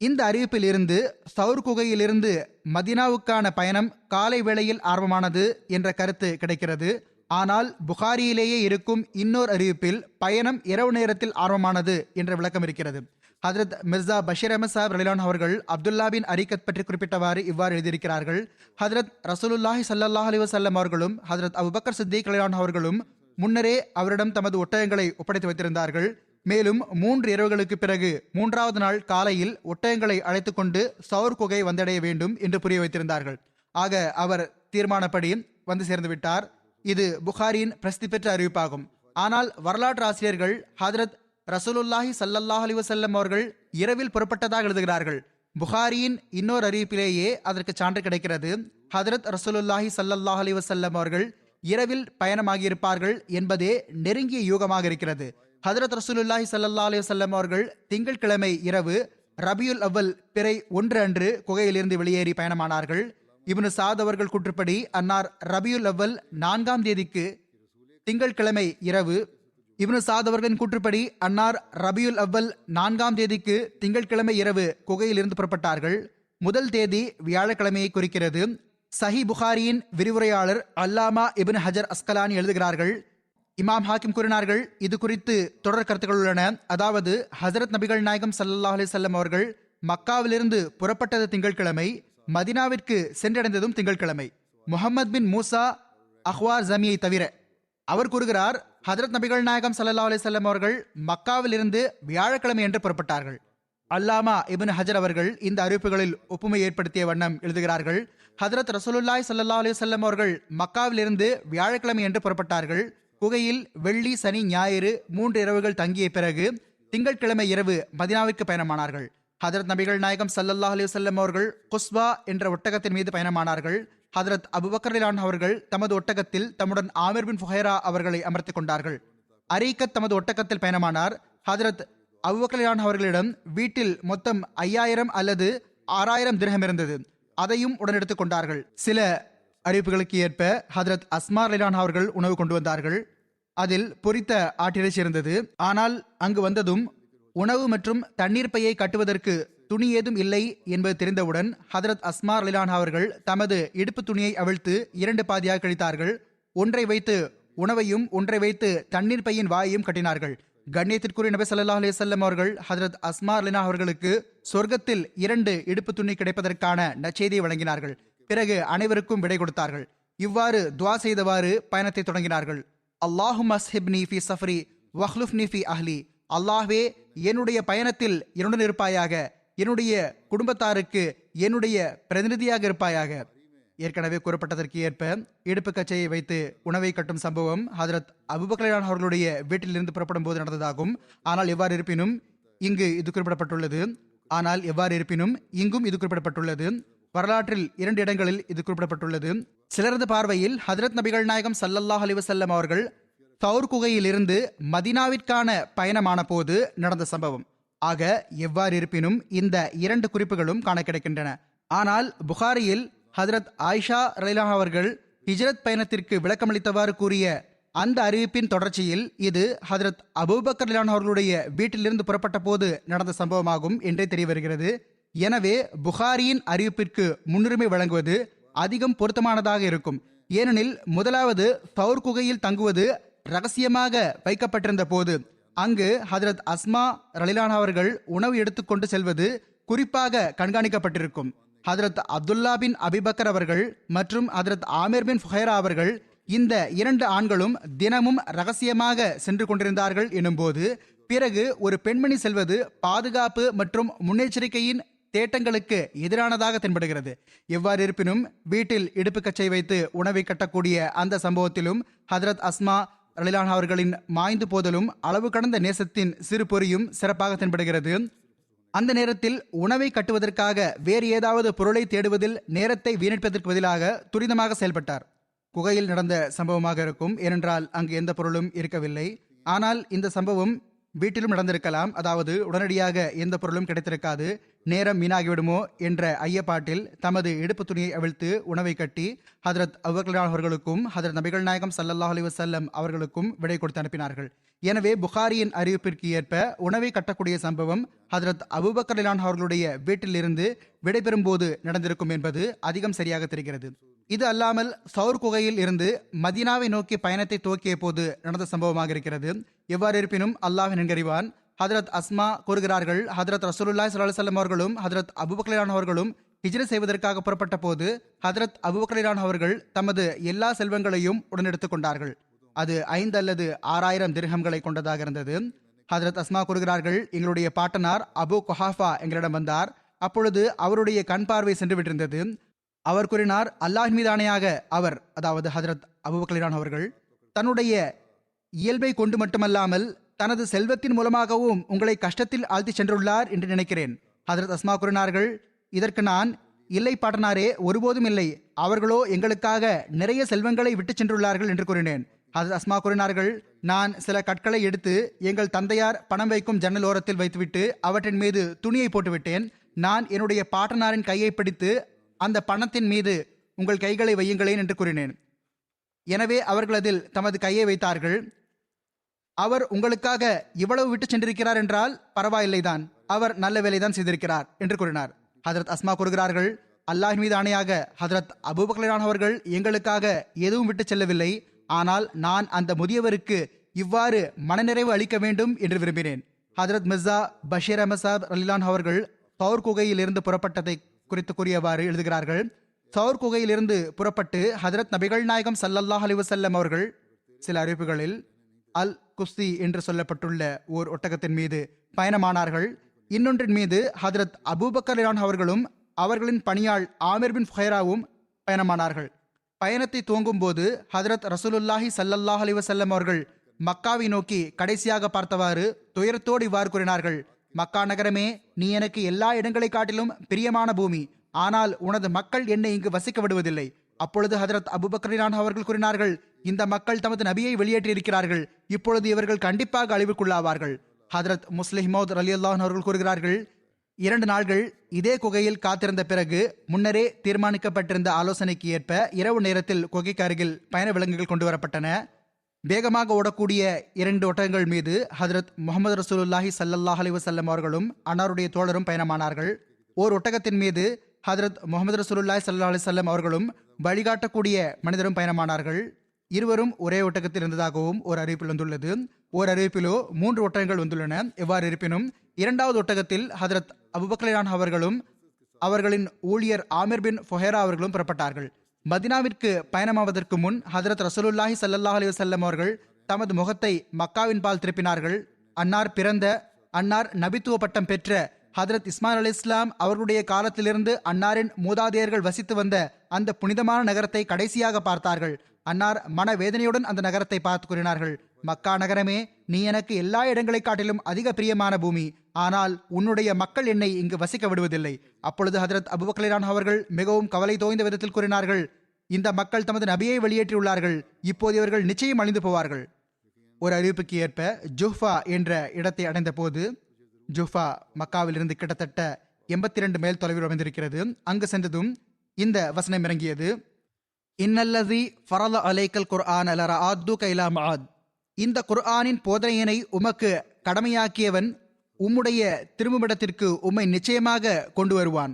இந்த அறிவிப்பில் இருந்து சவுர் குகையிலிருந்து மதீனாவுக்கான பயணம் காலை வேளையில் ஆரம்பமானது என்ற கருத்து கிடைக்கிறது. ஆனால் புகாரியிலேயே இருக்கும் இன்னொரு அறிவிப்பில் பயணம் இரவு நேரத்தில் ஆரம்பமானது என்ற விளக்கம் இருக்கிறது. ஹஜ்ரத் மிர்சா பஷீர் அஹமத் சாஹிப் ரலிலான் அவர்கள் அப்துல்லா பின் அரிகத் பற்றி குறிப்பிட்டவாறு இவ்வாறு எழுதியிருக்கிறார்கள், ஹஜ்ரத் ரசூலுல்லாஹி ஸல்லல்லாஹு அலைஹி வஸல்லம் அவர்களும் ஹஜ்ரத் அபூபக்கர் சித்திக் ரலிலான் அவர்களும் முன்னரே அவரிடம் தமது ஒட்டகங்களை ஒப்படைத்து வைத்திருந்தார்கள். மேலும் 3 இரவுகளுக்கு பிறகு 3வது நாள் காலையில் ஒட்டகங்களை அழைத்துக் கொண்டு சவுர் குகை வந்தடைய வேண்டும் என்று புரிய வைத்திருந்தார்கள். ஆக அவர் தீர்மானப்படி வந்து சேர்ந்து விட்டார். இது புகாரியின் பிரசித்தி பெற்ற அறிவிப்பாகும். ஆனால் வரலாற்று ஆசிரியர்கள் ஹஜ்ரத் ரசூலுல்லாஹி ஸல்லல்லாஹு அலைஹி வஸல்லம் அவர்கள் இரவில் புறப்பட்டதாக எழுதுகிறார்கள். புகாரியின் இன்னொரு அறிவிப்பிலேயே அதற்கு சான்று கிடைக்கிறது. ஹஜ்ரத் ரசூலுல்லாஹி ஸல்லல்லாஹு அலைஹி வஸல்லம் அவர்கள் இரவில் பயணமாகியிருப்பார்கள் என்பதே நெருங்கிய யூகமாக இருக்கிறது. ஹஜ்ரத் ரசூலுல்லாஹி ஸல்லல்லாஹு அலைஹி வஸல்லம் அவர்கள் திங்கட்கிழமை இரவு ரபியுல் அவ்வல் பிறை 1 அன்று குகையிலிருந்து வெளியேறி பயணமானார்கள். இப்னு சாத் அவர்கள் கூற்றுப்படி அன்னார் ரபியுல் அவ்வல் 4ஆம் தேதிக்கு திங்கட்கிழமை இரவு இப்னு சாத் அவர்களின் கூற்றுப்படி அன்னார் ரபியுல் அவ்வல் 4ஆம் தேதிக்கு திங்கட்கிழமை இரவு குகையிலிருந்து புறப்பட்டார்கள். முதல் தேதி வியாழக்கிழமையை குறிக்கிறது. சஹி புகாரியின் விரிவுரையாளர் அல்லாமா இப்னு ஹஜர் அஸ்கலானி எழுதுகிறார்கள், இமாம் ஹாக்கிம் கூறினார்கள், இது குறித்து தொடர் கருத்துக்கள் உள்ளன. அதாவது ஹசரத் நபிகள் நாயகம் ஸல்லல்லாஹு அலைஹி வஸல்லம் அவர்கள் மக்காவிலிருந்து புறப்பட்டது திங்கட்கிழமை, மதினாவிற்கு சென்றடைந்ததும் திங்கட்கிழமை. முஹம்மது பின் மூசா அஹ்வார் ஜமியை தவிர. அவர் கூறுகிறார், ஹஜரத் நபிகள் நாயகம் ஸல்லல்லாஹு அலைஹி வஸல்லம் அவர்கள் மக்காவிலிருந்து வியாழக்கிழமை என்று புறப்பட்டார்கள். அல்லாமா இப்னு ஹஜர் அவர்கள் இந்த அறிவிப்புகளில் ஒப்புமை ஏற்படுத்திய வண்ணம் எழுதுகிறார்கள், ஹஜரத் ரசூலுல்லாஹி ஸல்லல்லாஹு அலைஹி வஸல்லம் அவர்கள் மக்காவிலிருந்து வியாழக்கிழமை என்று புறப்பட்டார்கள். குகையில் வெள்ளி, சனி, ஞாயிறு 3 இரவுகள் தங்கிய பிறகு திங்கட்கிழமை இரவு மதினாவிற்கு பயணமானார்கள். ஹஜரத் நபிகள் நாயகம் ஸல்லல்லாஹு அலைஹி வஸல்லம் அவர்கள் குஸ்வா என்ற ஒட்டகத்தின் மீது பயணமானார்கள். ஹஜரத் அபூபக்கர் ரலியல்லாஹு அவர்கள் தமது ஒட்டகத்தில் தம்முடன் ஆமிர் பின் ஃபுஹைரா அவர்களை அமர்த்திக் கொண்டார்கள். அரீகத் தமது ஒட்டகத்தில் பயணமானார். ஹஜரத் அபூபக்கர் ரலியல்லாஹு அவர்களிடம் வீட்டில் மொத்தம் 5000 அல்லது 6000 திர்ஹம் இருந்தது. அதையும் உடன் எடுத்துக் கொண்டார்கள். சில அறிவிப்புகளுக்கு ஏற்ப ஹஜரத் அஸ்மா ரலியல்லாஹு அவர்கள் உணவு கொண்டு வந்தார்கள். அதில் பொரித்த ஆட்டிறைச்சி இருந்தது. ஆனால் அங்கு வந்ததும் உணவு மற்றும் தண்ணீர் பையை கட்டுவதற்கு துணி ஏதும் இல்லை என்பது தெரிந்தவுடன் ஹஜரத் அஸ்மா ரலியல்லாஹு அவர்கள் தமது இடுப்பு துணியை அவிழ்த்து 2 பாதியாக கழித்தார்கள். ஒன்றை வைத்து உணவையும் ஒன்றை வைத்து தண்ணீர் பையின் வாயையும் கட்டினார்கள். கண்ணியத்திற்குரிய நபி ஸல்லல்லாஹு அலைஹி வஸல்லம் அவர்கள் ஹஜரத் அஸ்மா ரலியல்லாஹு அவர்களுக்கு சொர்க்கத்தில் 2 இடுப்பு துணி கிடைப்பதற்கான நற்செய்தியை வழங்கினார்கள். பிறகு அனைவருக்கும் விடை கொடுத்தார்கள். இவ்வாறு துஆ செய்தவாறு பயணத்தை தொடங்கினார்கள். அல்லாஹும்ம அஸ்ஹிப்னி ஃபி சஃப்ரி வஹ்லுஃப்னி ஃபி அஹ்லி. அல்லாஹ்வே, என்னுடைய பயணத்தில் என்னுடன் இருப்பாயாக, என்னுடைய குடும்பத்தாருக்கு என்னுடைய பிரதிநிதியாக இருப்பாயாக. ஏற்கனவே கூறப்பட்டதற்கு ஏற்ப இடுப்பு கச்சையை வைத்து உணவை கட்டும் சம்பவம் ஹஜரத் அபூபக்கர் ரலியல்லாஹு அவர்களுடைய வீட்டிலிருந்து புறப்படும் போது நடந்ததாகும். ஆனால் எவ்வாறு இருப்பினும் இங்கும் இது குறிப்பிடப்பட்டுள்ளது. வரலாற்றில் 2 இடங்களில் இது குறிப்பிடப்பட்டுள்ளது. சிலரது பார்வையில் ஹஜரத் நபிகள் நாயகம் ஸல்லல்லாஹு அலைஹி வஸல்லம் அவர்கள் தௌர் குகையில் இருந்து மதினாவிற்கான பயணமான போது நடந்த சம்பவம். ஆக எவ்வாறு இருப்பினும் இந்த 2 குறிப்புகளும் காண கிடைக்கின்றன. ஆனால் புகாரியில் ஹஜரத் ஆயிஷா ரலியல்லாஹு அவர்கள் ஹிஜ்ரத் பயணத்திற்கு விளக்கமளித்தவாறு கூறிய அந்த அறிவிப்பின் தொடர்ச்சியில் இது ஹஜரத் அபூபக்கர் ரலியல்லாஹு அவர்களுடைய வீட்டிலிருந்து புறப்பட்ட போது நடந்த சம்பவமாகும் என்றே தெரிய வருகிறது. எனவே புகாரியின் அறிவிப்பிற்கு முன்னுரிமை வழங்குவது அதிகம் பொருத்தமானதாக இருக்கும். ஏனெனில் முதலாவது தௌர் குகையில் தங்குவது ரகசியமாக வைக்கப்பட்டிருந்த போது அங்கு ஹஜரத் அஸ்மா ரலியல்லாஹு அவர்கள் உணவு எடுத்துக்கொண்டு செல்வது குறிப்பாக கண்காணிக்கப்பட்டிருக்கும். ஹஜரத் அப்துல்லா பின் அபிபக்கர் அவர்கள் மற்றும் ஹஜரத் ஆமிர் பின் ஃபுஹைரா அவர்கள் இந்த 2 ஆண்களும் தினமும் ரகசியமாக சென்று கொண்டிருந்தார்கள் எனும்போது பிறகு ஒரு பெண்மணி செல்வது பாதுகாப்பு மற்றும் முன்னெச்சரிக்கையின் தேட்டங்களுக்கு எதிரானதாக தென்படுகிறது. எவ்வாறு இருப்பினும் வீட்டில் இடுப்பு கச்சை வைத்து உணவை கட்டக்கூடிய அந்த சம்பவத்திலும் ஹஜரத் அஸ்மா ரலியல்லாஹு அவர்களின் மாய்ந்து போதலும் அளவு கடந்த நேசத்தின் சிறு பொறியும் சிறப்பாக தென்படுகிறது. அந்த நேரத்தில் உணவை கட்டுவதற்காக வேறு ஏதாவது பொருளை தேடுவதில் நேரத்தை வீணடிப்பதற்கு பதிலாக துரிதமாக செயல்பட்டார். குகையில் நடந்த சம்பவமாக இருக்கும், ஏனென்றால் அங்கு எந்த பொருளும் இருக்கவில்லை. ஆனால் இந்த சம்பவம் வீட்டிலும் நடந்திருக்கலாம். அதாவது உடனடியாக எந்த பொருளும் கிடைத்திருக்காது, நேரம் வீணாகிவிடுமோ என்ற ஐயப்பாட்டில் தமது இடுப்பு துணியை அவிழ்த்து உணவை கட்டி ஹஜரத் அபூபக்கர் அவர்களுக்கும் ஹஜரத் நபிகள் நாயகம் ஸல்லல்லாஹு அலைஹி வஸல்லம் அவர்களுக்கும் விடை கொடுத்து அனுப்பினார்கள். எனவே புகாரியின் அறிவிப்பிற்கு ஏற்ப உணவை கட்டக்கூடிய சம்பவம் ஹஜரத் அபூபக்கர் அவர்களுடைய வீட்டிலிருந்து விடைபெறும் போது நடந்திருக்கும் என்பது அதிகம் சரியாக தெரிகிறது. இது அல்லாமல் சௌர் குகையில் இருந்து மதீனாவை நோக்கி பயணத்தை துவக்கிய போது நடந்த சம்பவமாக இருக்கிறது. எவ்வாறு இருப்பினும் அல்லாஹ் நன்கறிவான். ஹஜரத் அஸ்மா கூறுகிறார்கள், ஹஜரத் ரசூலுல்லாஹி ஸல்லல்லாஹு அலைஹி வஸல்லம் அவர்களும் ஹஜரத் அபூபக்கர் அவர்களும் ஹிஜ்ரத் செய்வதற்காக புறப்பட்ட போது ஹஜரத் அபூபக்கர் அவர்கள் தமது எல்லா செல்வங்களையும் உடன் எடுத்துக் கொண்டார்கள். அது 5 அல்லது 6000 திர்ஹம்களை கொண்டதாக இருந்தது. ஹஜரத் அஸ்மா கூறுகிறார்கள், எங்களுடைய பாட்டனார் அபு குஹாஃபா எங்களிடம் வந்தார். அப்பொழுது அவருடைய கண் பார்வை சென்று விட்டிருந்தது. அவர் கூறினார், அல்லாஹ் மீதானையாக அவர், அதாவது ஹஜரத் அபூபக்கர் அவர்கள் தன்னுடைய இயல்பை கொண்டு மட்டுமல்லாமல் தனது செல்வத்தின் மூலமாகவும் உங்களை கஷ்டத்தில் ஆழ்த்தி சென்றுள்ளார் என்று நினைக்கிறேன். ஹஜரத் அஸ்மா கூறினார்கள், இதற்கு நான், இல்லை பாட்டனாரே, ஒருபோதும் இல்லை, அவர்களோ எங்களுக்காக நிறைய செல்வங்களை விட்டு சென்றுள்ளார்கள் என்று கூறினேன். ஹஜரத் அஸ்மா கூறினார்கள், நான் சில கற்களை எடுத்து எங்கள் தந்தையார் பணம் வைக்கும் ஜன்னல் ஓரத்தில் வைத்துவிட்டு அவற்றின் மீது துணியை போட்டுவிட்டேன். நான் என்னுடைய பாட்டனாரின் கையை பிடித்து அந்த பணத்தின் மீது உங்கள் கைகளை வையுங்களேன் என்று கூறினேன். எனவே அவர்கள் அதில் தமது கையை வைத்தார்கள். அவர் உங்களுக்காக இவ்வளவு விட்டு சென்றிருக்கிறார் என்றால் பரவாயில்லைதான், அவர் நல்ல வேலைதான் செய்திருக்கிறார் என்று கூறினார். ஹதரத் அஸ்மா கூறுகிறார்கள், அல்லாஹ் மீது ஆணையாக ஹதரத் அபூபக்கர் அவர்கள் எங்களுக்காக எதுவும் விட்டு செல்லவில்லை. ஆனால் நான் அந்த முதியவருக்கு இவ்வாறு மனநிறைவு அளிக்க வேண்டும் என்று விரும்பினேன். ஹதரத் மிர்சா பஷீர் அஹமத் சாப் ரலிலான் அவர்கள் சௌர் குகையில் இருந்து புறப்பட்டதை குறித்து கூறியவாறு எழுதுகிறார்கள். சௌர் குகையில் இருந்து புறப்பட்டு ஹதரத் நபிகள் நாயகம் ஸல்லல்லாஹு அலைஹி வஸல்லம் அவர்கள் சில அறிவிப்புகளில் அல் குஸ்தி என்று சொல்லப்பட்டுள்ள ஓர் ஒட்டகத்தின் மீது பயணமானார்கள். இன்னொன்றின் மீது ஹதரத் அபூபக்கர் அவர்களும் அவர்களின் பணியாள் ஆமிர் பின் ஃபுஹைராவும் பயணமானார்கள். பயணத்தை துவங்கும் போது ஹதரத் ரசூலுல்லாஹி ஸல்லல்லாஹு அலைஹி வஸல்லம் அவர்கள் மக்காவை நோக்கி கடைசியாக பார்த்தவாறு துயரத்தோடு இவ்வாறு கூறினார்கள், மக்கா நகரமே, நீ எனக்கு எல்லா இடங்களை காட்டிலும் பிரியமான பூமி. ஆனால் உனது மக்கள் என்னை இங்கு வசிக்க விடுவதில்லை. அப்பொழுது ஹதரத் அபூபக்கர் அவர்கள் கூறினார்கள், இந்த மக்கள் தமது நபியை வெளியேற்றியிருக்கிறார்கள். இப்பொழுது இவர்கள் கண்டிப்பாக அழிவுக்குள்ளாவார்கள். ஹதரத் முஸ்லிம் மௌத் ரலியல்லாஹு அவர்கள் கூறுகிறார்கள், 2 நாள்கள் இதே குகையில் காத்திருந்த பிறகு முன்னரே தீர்மானிக்கப்பட்டிருந்த ஆலோசனைக்கு ஏற்ப இரவு நேரத்தில் குகைக்கு அருகில் பயண விலங்குகள் கொண்டு வரப்பட்டன. வேகமாக ஓடக்கூடிய 2 ஒட்டகங்கள் மீது ஹதரத் முகமது ரசூலுல்லாஹி ஸல்லல்லாஹு அலைஹி வஸல்லம் அவர்களும் அன்னாருடைய தோழரும் பயணமானார்கள். ஓர் ஒட்டகத்தின் மீது ஹதரத் முகமது ரசூலுல்லாஹி ஸல்லல்லாஹு அலைஹி வஸல்லம் அவர்களும் வழிகாட்டக்கூடிய மனிதரும் பயணமானார்கள். இருவரும் ஒரே ஒட்டகத்தில் இருந்ததாகவும் ஒரு அறிவிப்பில் வந்துள்ளது. ஓர் அறிவிப்பிலோ 3 ஒட்டகங்கள் வந்துள்ளன. எவ்வாறு இருப்பினும் 2வது ஒட்டகத்தில் ஹதரத் அபூபக்கர் அவர்களும் அவர்களின் ஊழியர் ஆமிர் பின் ஃபுஹைரா அவர்களும் புறப்பட்டார்கள். மதினாவிற்கு பயணமாவதற்கு முன் ஹதரத் ரசூலுல்லாஹி ஸல்லல்லாஹு அலைஹி வஸல்லம் அவர்கள் தமது முகத்தை மக்காவின் பால் திருப்பினார்கள். அன்னார் நபித்துவ பட்டம் பெற்ற ஹதரத் இஸ்மாயில் அலைஹிஸ்ஸலாம் அவர்களுடைய காலத்திலிருந்து அன்னாரின் மூதாதையர்கள் வசித்து வந்த அந்த புனிதமான நகரத்தை கடைசியாக பார்த்தார்கள். அன்னார் மனவேதனையுடன் அந்த நகரத்தை பார்த்து கூறினார்கள், மக்கா நகரமே, நீ எனக்கு எல்லா இடங்களை காட்டிலும் அதிக பிரியமான பூமி. ஆனால் உன்னுடைய மக்கள் என்னை இங்கு வசிக்க விடுவதில்லை. அப்பொழுது ஹதரத் அபூபக்கர் அவர்கள் மிகவும் கவலை தோய்ந்த விதத்தில் கூறினார்கள், இந்த மக்கள் தமது நபியை வெளியேற்றியுள்ளார்கள். இப்போது இவர்கள் நிச்சயம் அழிந்து போவார்கள். ஒரு அறிவிப்புக்கு ஏற்ப ஜுஹ்ஃபா என்ற இடத்தை அடைந்த போது, ஜுஹ்ஃபா மக்காவிலிருந்து கிட்டத்தட்ட 82 மைல் தொலைவில் அமைந்திருக்கிறது. அங்கு சென்றதும் இந்த வசனம் இறங்கியது, இன்னல்லதி ஃபரல அலைக்கல் குர்ஆன் லரஆது கைலா மஆத். இந்த குர்ஆனின் போதனையினை உமக்கு கடமையாக்கியவன் உம்முடைய திரும்புமிடத்திற்கு உம்மை நிச்சயமாக கொண்டு வருவான்.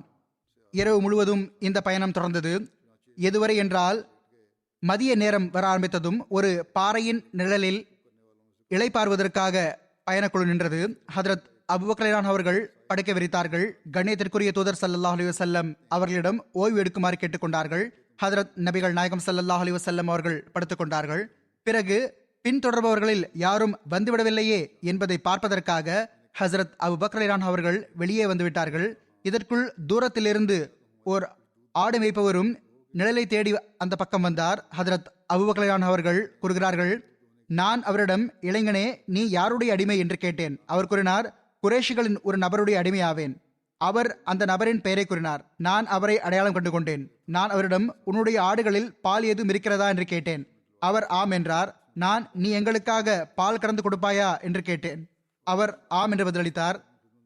இரவு முழுவதும் இந்த பயணம் தொடர்ந்தது. எதுவரை என்றால், மதிய நேரம் வர ஆரம்பித்ததும் ஒரு பாறையின் நிழலில் இளைப்பாறுவதற்காக பயணக்குழு நின்றது. ஹதரத் அபூபக்கர் அவர்கள் படுக்க விரித்தார்கள். கண்ணியத்திற்குரிய தூதர் ஸல்லல்லாஹு அலைஹி வஸல்லம் அவர்களிடம் ஓய்வு எடுக்குமாறு கேட்டுக்கொண்டார்கள். ஹதரத் நபிகள் நாயகம் ஸல்லல்லாஹு அலைஹி வஸல்லம் அவர்கள் படுத்துக் கொண்டார்கள். பிறகு பின்தொடர்பவர்களில் யாரும் வந்துவிடவில்லையே என்பதை பார்ப்பதற்காக ஹசரத் அபூபக்கர் அவர்கள் வெளியே வந்துவிட்டார்கள். இதற்குள் தூரத்திலிருந்து ஓர் ஆடு மேய்ப்பவரும் நிழலை தேடி அந்த பக்கம் வந்தார். ஹதரத் அபூபக்கர் அவர்கள் கூறுகிறார்கள், நான் அவரிடம், இளைஞனே, நீ யாருடைய அடிமை என்று கேட்டேன். அவர் கூறினார், குறைஷிகளின் ஒரு நபருடைய அடிமையாவேன். அவர் அந்த நபரின் பெயரை கூறினார். நான் அவரை அடையாளம் கண்டு கொண்டேன். நான் அவரிடம், உன்னுடைய ஆடுகளில் பால் ஏதும் இருக்கிறதா என்று கேட்டேன். அவர் ஆம் என்றார். நான், நீ எங்களுக்காக பால் கறந்து கொடுப்பாயா என்று கேட்டேன். அவர் ஆம் என்று பதிலளித்தார்.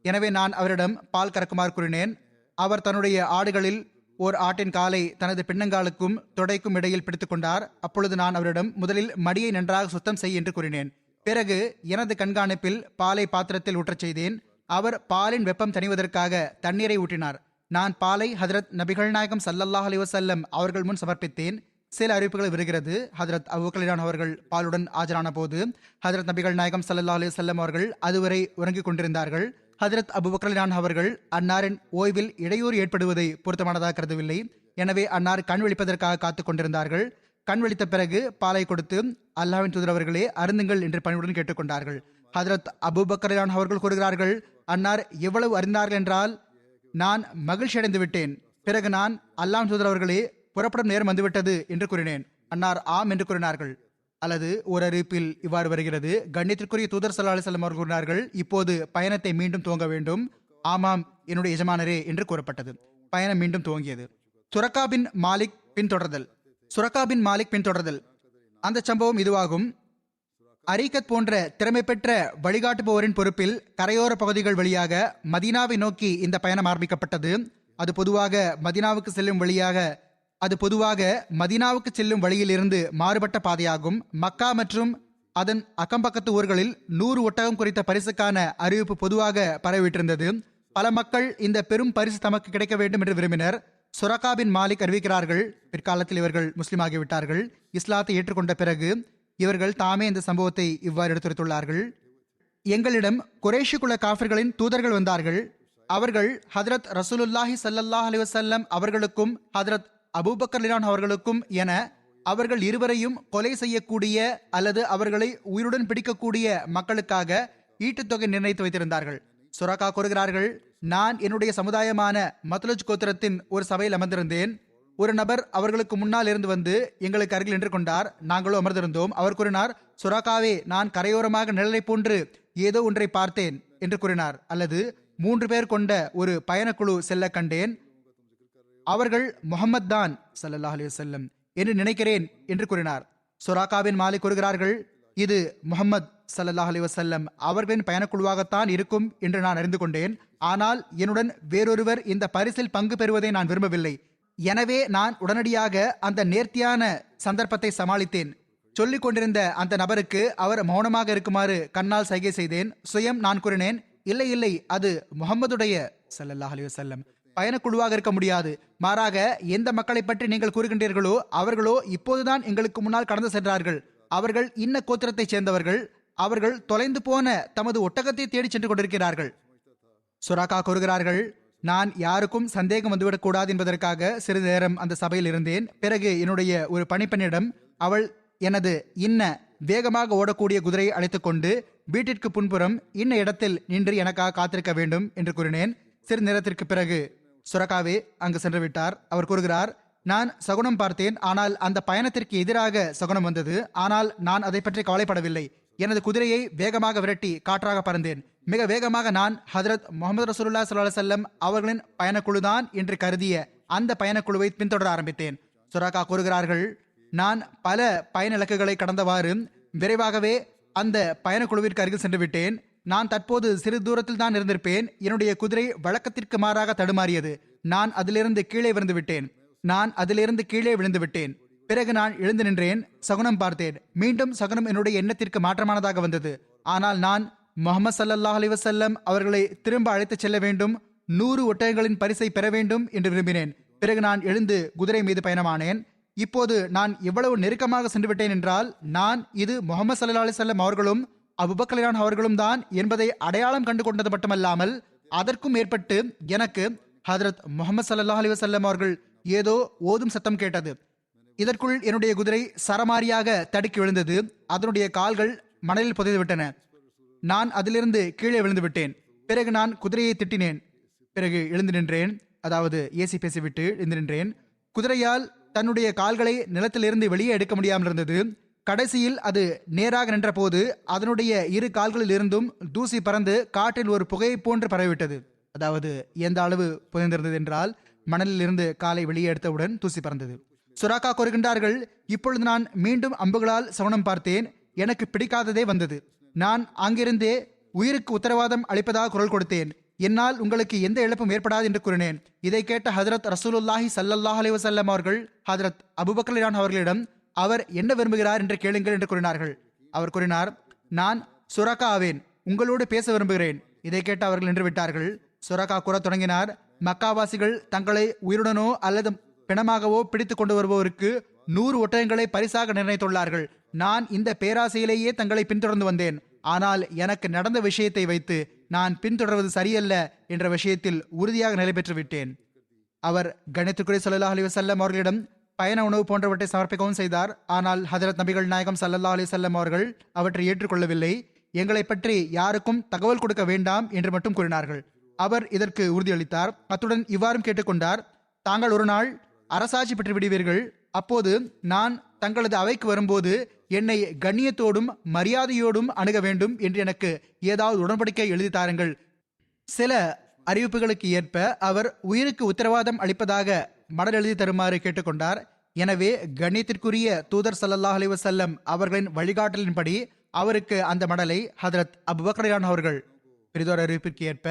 எனவே நான் அவரிடம் பால் கறக்குமாறு கூறினேன். அவர் தன்னுடைய ஆடுகளில் ஓர் ஆட்டின் காலை தனது பின்னங்காலுக்கும் தொடைக்கும் இடையில் பிடித்துக் கொண்டார். அப்பொழுது நான் அவரிடம், முதலில் மடியை நன்றாக சுத்தம் செய் என்று கூறினேன். பிறகு எனது கண்காணிப்பில் பாலை பாத்திரத்தில் ஊற்றச் செய்தேன். அவர் பாலின் வெப்பம் தணிவதற்காக தண்ணீரை ஊற்றினார். நான் பாலை ஹதரத் நபிகள் நாயகம் ஸல்லல்லாஹு அலைஹி வஸல்லம் அவர்கள் முன் சமர்ப்பித்தேன். சில அறிவிப்புகள் வருகிறது, ஹதரத் அபூபக்கர் அவர்கள் பாலுடன் ஆஜரான போது ஹதரத் நபிகள் நாயகம் ஸல்லல்லாஹு அலைஹி வஸல்லம் அவர்கள் அதுவரை உறங்கிக் கொண்டிருந்தார்கள். ஹதரத் அபூபக்கர் அவர்கள் அன்னாரின் ஓய்வில் இடையூறு ஏற்படுவதை பொருத்தமானதாக கருதவில்லை. எனவே அன்னார் கண் விழிப்பதற்காக காத்துக் கொண்டிருந்தார்கள். கண் விழித்த பிறகு பாலை கொடுத்து, அல்லாஹ்வின் தூதர் அவர்களே, அருந்துங்கள் என்று பணிவுடன் கேட்டுக்கொண்டார்கள். ஹதரத் அபூபக்கர் அவர்கள் கூறுகிறார்கள், அன்னார் எவ்வளவு அறிந்தார்கள் என்றால், நான் மகிழ்ச்சி அடைந்து விட்டேன். பிறகு நான், அல்லாஹ்வின் தூதர் அவர்களே, புறப்படும் நேரம் வந்துவிட்டது என்று கூறினேன். அன்னார் ஆம் என்று கூறினார்கள். அல்லது ஒரு அறிவிப்பில் இவ்வாறு வருகிறது, கண்ணியத்திற்குரிய தூதர் ஸல்லல்லாஹு அலைஹி வஸல்லம் அவர்கள் கூறினார்கள், இப்போது பயணத்தை மீண்டும் துவங்க வேண்டும். ஆமாம் என்னுடைய எஜமானரே என்று கூறப்பட்டது. பயணம் மீண்டும் துவங்கியது. சுரக்கா பின் மாலிக் பின்தொடர்தல். அந்த சம்பவம் இதுவாகும். அரிகத் போன்ற திறமை பெற்ற வழிகாட்டுபவரின் பொறுப்பில் கரையோர பகுதிகள் வழியாக மதீனாவை நோக்கி இந்த பயணம் ஆரம்பிக்கப்பட்டது. அது பொதுவாக மதீனாவுக்கு செல்லும் வழியில் இருந்து மாறுபட்ட பாதையாகும். மக்கா மற்றும் அதன் அக்கம்பக்கத்து ஊர்களில் 100 ஒட்டகம் குறித்த பரிசுக்கான அறிவிப்பு பொதுவாக பரவிட்டிருந்தது. பல மக்கள் இந்த பெரும் பரிசு தமக்கு கிடைக்க வேண்டும் என்று விரும்பினர். சுரகா பின் மாலிக் அறிவிக்கிறார்கள், பிற்காலத்தில் இவர்கள் முஸ்லீம் ஆகிவிட்டார்கள். இஸ்லாத்தை ஏற்றுக்கொண்ட பிறகு இவர்கள் தாமே இந்த சம்பவத்தை இவ்வாறு எடுத்துரைத்துள்ளார்கள். எங்களிடம் குறைஷி குல காஃபிர்களின் தூதர்கள் வந்தார்கள். அவர்கள் ஹதரத் ரசூலுல்லாஹி ஸல்லல்லாஹு அலைஹி வஸல்லம் அவர்களுக்கும் ஹதரத் அபூபக்கர் ரலியல்லாஹு அவர்களுக்கும் என அவர்கள் இருவரையும் கொலை செய்யக்கூடிய அல்லது அவர்களை உயிருடன் பிடிக்கக்கூடிய மக்களுக்காக ஈட்டுத்தொகை நிர்ணயித்து வைத்திருந்தார்கள். சுரகா கூறுகிறார்கள், நான் என்னுடைய சமுதாயமான மத்லுஜ் கோத்திரத்தின் ஒரு சபையில் அமர்ந்திருந்தேன். ஒரு நபர் அவர்களுக்கு முன்னால் இருந்து வந்து எங்களுக்கு அருகில் நின்று கொண்டார். நாங்களோ அமர்ந்திருந்தோம். அவர் கூறினார், சுரகாவே, நான் கரையோரமாக நிழலை போன்று ஏதோ ஒன்றை பார்த்தேன் என்று கூறினார். அல்லது 3 பேர் கொண்ட ஒரு பயணக்குழு செல்ல கண்டேன். அவர்கள் முஹம்மத் தான் ஸல்லல்லாஹு அலைஹி வஸல்லம் என்று நினைக்கிறேன் என்று கூறினார். சுராகாவின் மாலிக் கூறுகிறார்கள், இது முஹம்மத் ஸல்லல்லாஹு அலைஹி வஸல்லம் அவர்களின் பயணக்குழுவாகத்தான் இருக்கும் என்று நான் அறிந்து கொண்டேன். ஆனால் என்னுடன் வேறொருவர் இந்த பரிசில் பங்கு பெறுவதை நான் விரும்பவில்லை. எனவே நான் உடனடியாக அந்த நேர்த்தியான சந்தர்ப்பத்தை சமாளித்தேன். சொல்லிக் கொண்டிருந்த அந்த நபருக்கு அவர் மௌனமாக இருக்குமாறு கண்ணால் சைகை செய்தேன். சுயம் நான் கூறினேன், இல்லை இல்லை, அது முஹம்மதுடைய ஸல்லல்லாஹு அலைஹி வஸல்லம் பயணக்குழுவாக இருக்க முடியாது. மாறாக எந்த மக்களை பற்றி நீங்கள் கூறுகின்றீர்களோ அவர்களோ இப்போதுதான் எங்களுக்கு முன்னால் கடந்து சென்றார்கள். அவர்கள் இன்ன கோத்திரத்தைச் சேர்ந்தவர்கள். அவர்கள் தொலைந்து போன தமது ஒட்டகத்தை தேடி சென்று கொண்டிருக்கிறார்கள். சுராகா கூறுகிறார்கள், நான் யாருக்கும் சந்தேகம் வந்துவிடக் கூடாது என்பதற்காக சிறிது நேரம் அந்த சபையில் இருந்தேன். பிறகு என்னுடைய ஒரு பணிப்பெண்ணிடம், அவள் எனது இன்ன வேகமாக ஓடக்கூடிய குதிரையை அழைத்துக் கொண்டு வீட்டிற்கு புன்புறம் இன்ன இடத்தில் நின்று எனக்காக காத்திருக்க வேண்டும் என்று கூறினேன். சிறிது நேரத்திற்கு பிறகு சுரகாவே அங்கு சென்று விட்டார். அவர் கூறுகிறார், நான் சகுனம் பார்த்தேன். ஆனால் அந்த பயணத்திற்கு எதிராக சகுனம் வந்தது. ஆனால் நான் அதை பற்றி கவலைப்படவில்லை. எனது குதிரையை வேகமாக விரட்டி காற்றாக பறந்தேன். மிக வேகமாக நான் ஹதரத் முஹம்மது ரசூலுல்லாஹி ஸல்லல்லாஹு அலைஹி வஸல்லம் அவர்களின் பயணக்குழுதான் என்று கருதிய அந்த பயணக்குழுவை பின்தொடர ஆரம்பித்தேன். சுராகா கூறுகிறார்கள், நான் பல பயண இலக்குகளை கடந்தவாறு விரைவாகவே அந்த பயணக்குழுவிற்கு அருகில் சென்று விட்டேன். நான் தற்போது சிறு தூரத்தில் தான் இருந்திருப்பேன். என்னுடைய குதிரை வழக்கத்திற்கு மாறாக தடுமாறியது. நான் அதிலிருந்து கீழே விழுந்து விட்டேன். பிறகு நான் எழுந்து நின்றேன். சகுனம் பார்த்தேன். மீண்டும் சகுனம் என்னுடைய எண்ணத்திற்கு மாற்றமானதாக வந்தது. ஆனால் நான் முஹம்மது ஸல்லல்லாஹு அலைஹி வஸல்லம் அவர்களை திரும்ப அழைத்துச் செல்ல வேண்டும், 100 ஒட்டகங்களின் பரிசை பெற வேண்டும் என்று விரும்பினேன். பிறகு நான் எழுந்து குதிரை மீது பயணமானேன். இப்போது நான் எவ்வளவு நெருக்கமாக சென்று விட்டேன் என்றால், நான் இது முஹம்மது ஸல்லல்லாஹு அலைஹி வஸல்லம் அவர்களும் அபூபக்கர் ரலியல்லாஹு அவர்களும் தான் என்பதை அடையாளம் கண்டு கொண்டது மட்டுமல்லாமல் அதற்கும் மேற்பட்டு எனக்கு ஹதரத் முஹம்மது ஸல்லல்லாஹு அலைஹி வஸல்லம் அவர்கள் ஏதோ ஓதும் சத்தம் கேட்டது. இதற்குள் என்னுடைய குதிரை சரமாரியாக தடுக்கி விழுந்தது. அதனுடைய கால்கள் மணலில் புதைந்து விட்டன. நான் அதிலிருந்து கீழே விழுந்து விட்டேன். பிறகு நான் குதிரையை திட்டினேன். பிறகு எழுந்து நின்றேன். அதாவது ஏசி பேசிவிட்டு எழுந்து நின்றேன். குதிரையால் தன்னுடைய கால்களை நிலத்திலிருந்து வெளியே எடுக்க முடியாமல் இருந்தது. கடைசியில் அது நேராக நின்ற போது அதனுடைய 2 கால்களில் இருந்தும் தூசி பறந்து காற்றில் ஒரு புகையை போன்று பரவிவிட்டது. அதாவது எந்த அளவு புதைந்திருந்தது என்றால், மணலில் இருந்து காலை வெளியே எடுத்தவுடன் தூசி பறந்தது. சுராகா கூறுகின்றார்கள், இப்பொழுது நான் மீண்டும் அம்புகளால் சவனம் பார்த்தேன். எனக்கு பிடிக்காததே வந்தது. நான் அங்கிருந்தே உயிருக்கு உத்தரவாதம் அளிப்பதாக குரல் கொடுத்தேன். என்னால் உங்களுக்கு எந்த இழப்பும் ஏற்படாது என்று கூறினேன். இதை கேட்ட ஹதரத் ரசூலுல்லாஹி ஸல்லல்லாஹு அலைஹி வஸல்லம் அவர்கள் ஹதரத் அபூபக்கர் ரலியல்லாஹு அவர்களிடம், அவர் என்ன விரும்புகிறார் என்று கேளுங்கள் என்று கூறினார்கள். அவர் கூறினார், நான் சுராகா ஆவேன், உங்களோடு பேச விரும்புகிறேன். இதை கேட்டு அவர்கள் நின்று விட்டார்கள். சுராகா கூற தொடங்கினார், மக்காவாசிகள் தங்களை உயிருடனோ அல்லது பிணமாகவோ பிடித்து கொண்டு வருபவருக்கு 100 ஒட்டகங்களை பரிசாக நிர்ணயித்துள்ளார்கள். நான் இந்த பேராசையிலேயே தங்களை பின்தொடர்ந்து வந்தேன். ஆனால் எனக்கு நடந்த விஷயத்தை வைத்து நான் பின்தொடர்வது சரியல்ல என்ற விஷயத்தில் உறுதியாக நிலை பெற்று விட்டேன். அவர் கணித்துக்குரிய ஸல்லல்லாஹு அலைஹி வஸல்லம் அவர்களிடம் பயண உணவு போன்றவற்றை சமர்ப்பிக்கவும் செய்தார். ஆனால் ஹதரத் நபிகள் நாயகம் ஸல்லல்லாஹு அலைஹி வஸல்லம் அவர்கள் அவற்றை ஏற்றுக்கொள்ளவில்லை. எங்களை பற்றி யாருக்கும் தகவல் கொடுக்க வேண்டாம் என்று மட்டும் கூறினார்கள். அவர் இதற்கு உறுதியளித்தார். அத்துடன் இவ்வாறும் கேட்டுக்கொண்டார், தாங்கள் ஒரு நாள் அரசாட்சி பெற்று விடுவீர்கள். அப்போது நான் தங்களது அவைக்கு வரும்போது என்னை கண்ணியத்தோடும் மரியாதையோடும் அணுக வேண்டும் என்று எனக்கு ஏதாவது உடன்படிக்கை எழுதி தாருங்கள். சில அறிவிப்புகளுக்கு ஏற்ப அவர் உயிருக்கு உத்தரவாதம் அளிப்பதாக மடல் எழுதி தருமாறு கேட்டுக்கொண்டார். எனவே கண்ணியத்திற்குரிய தூதர் ஸல்லல்லாஹு அலைஹி வஸல்லம் அவர்களின் வழிகாட்டலின்படி அவருக்கு அந்த மடலை ஹதரத் அபூபக்கர் ரலியல்லாஹு அவர்கள் பெரிதோர் அறிவிப்பிற்கு ஏற்ப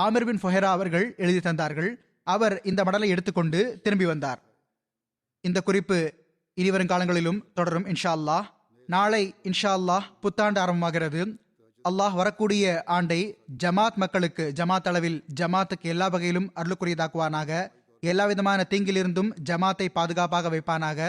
ஆமிர் பின் ஃபுஹைரா அவர்கள் எழுதி தந்தார்கள். அவர் இந்த மடலை எடுத்துக்கொண்டு திரும்பி வந்தார். இந்த குறிப்பு இனிவரும் காலங்களிலும் தொடரும் இன்ஷா அல்லாஹ். நாளை இன்ஷா அல்லாஹ் புத்தாண்டு ஆரம்பமாகிறது. அல்லாஹ் வரக்கூடிய ஆண்டை ஜமாத் மக்களுக்கு ஜமாத் அளவில் ஜமாத்துக்கு எல்லா வகையிலும் அருளுக்குரியதாக்குவானாக. எல்லா விதமான தீங்கிலிருந்தும் ஜமாத்தை பாதுகாப்பாக வைப்பானாக.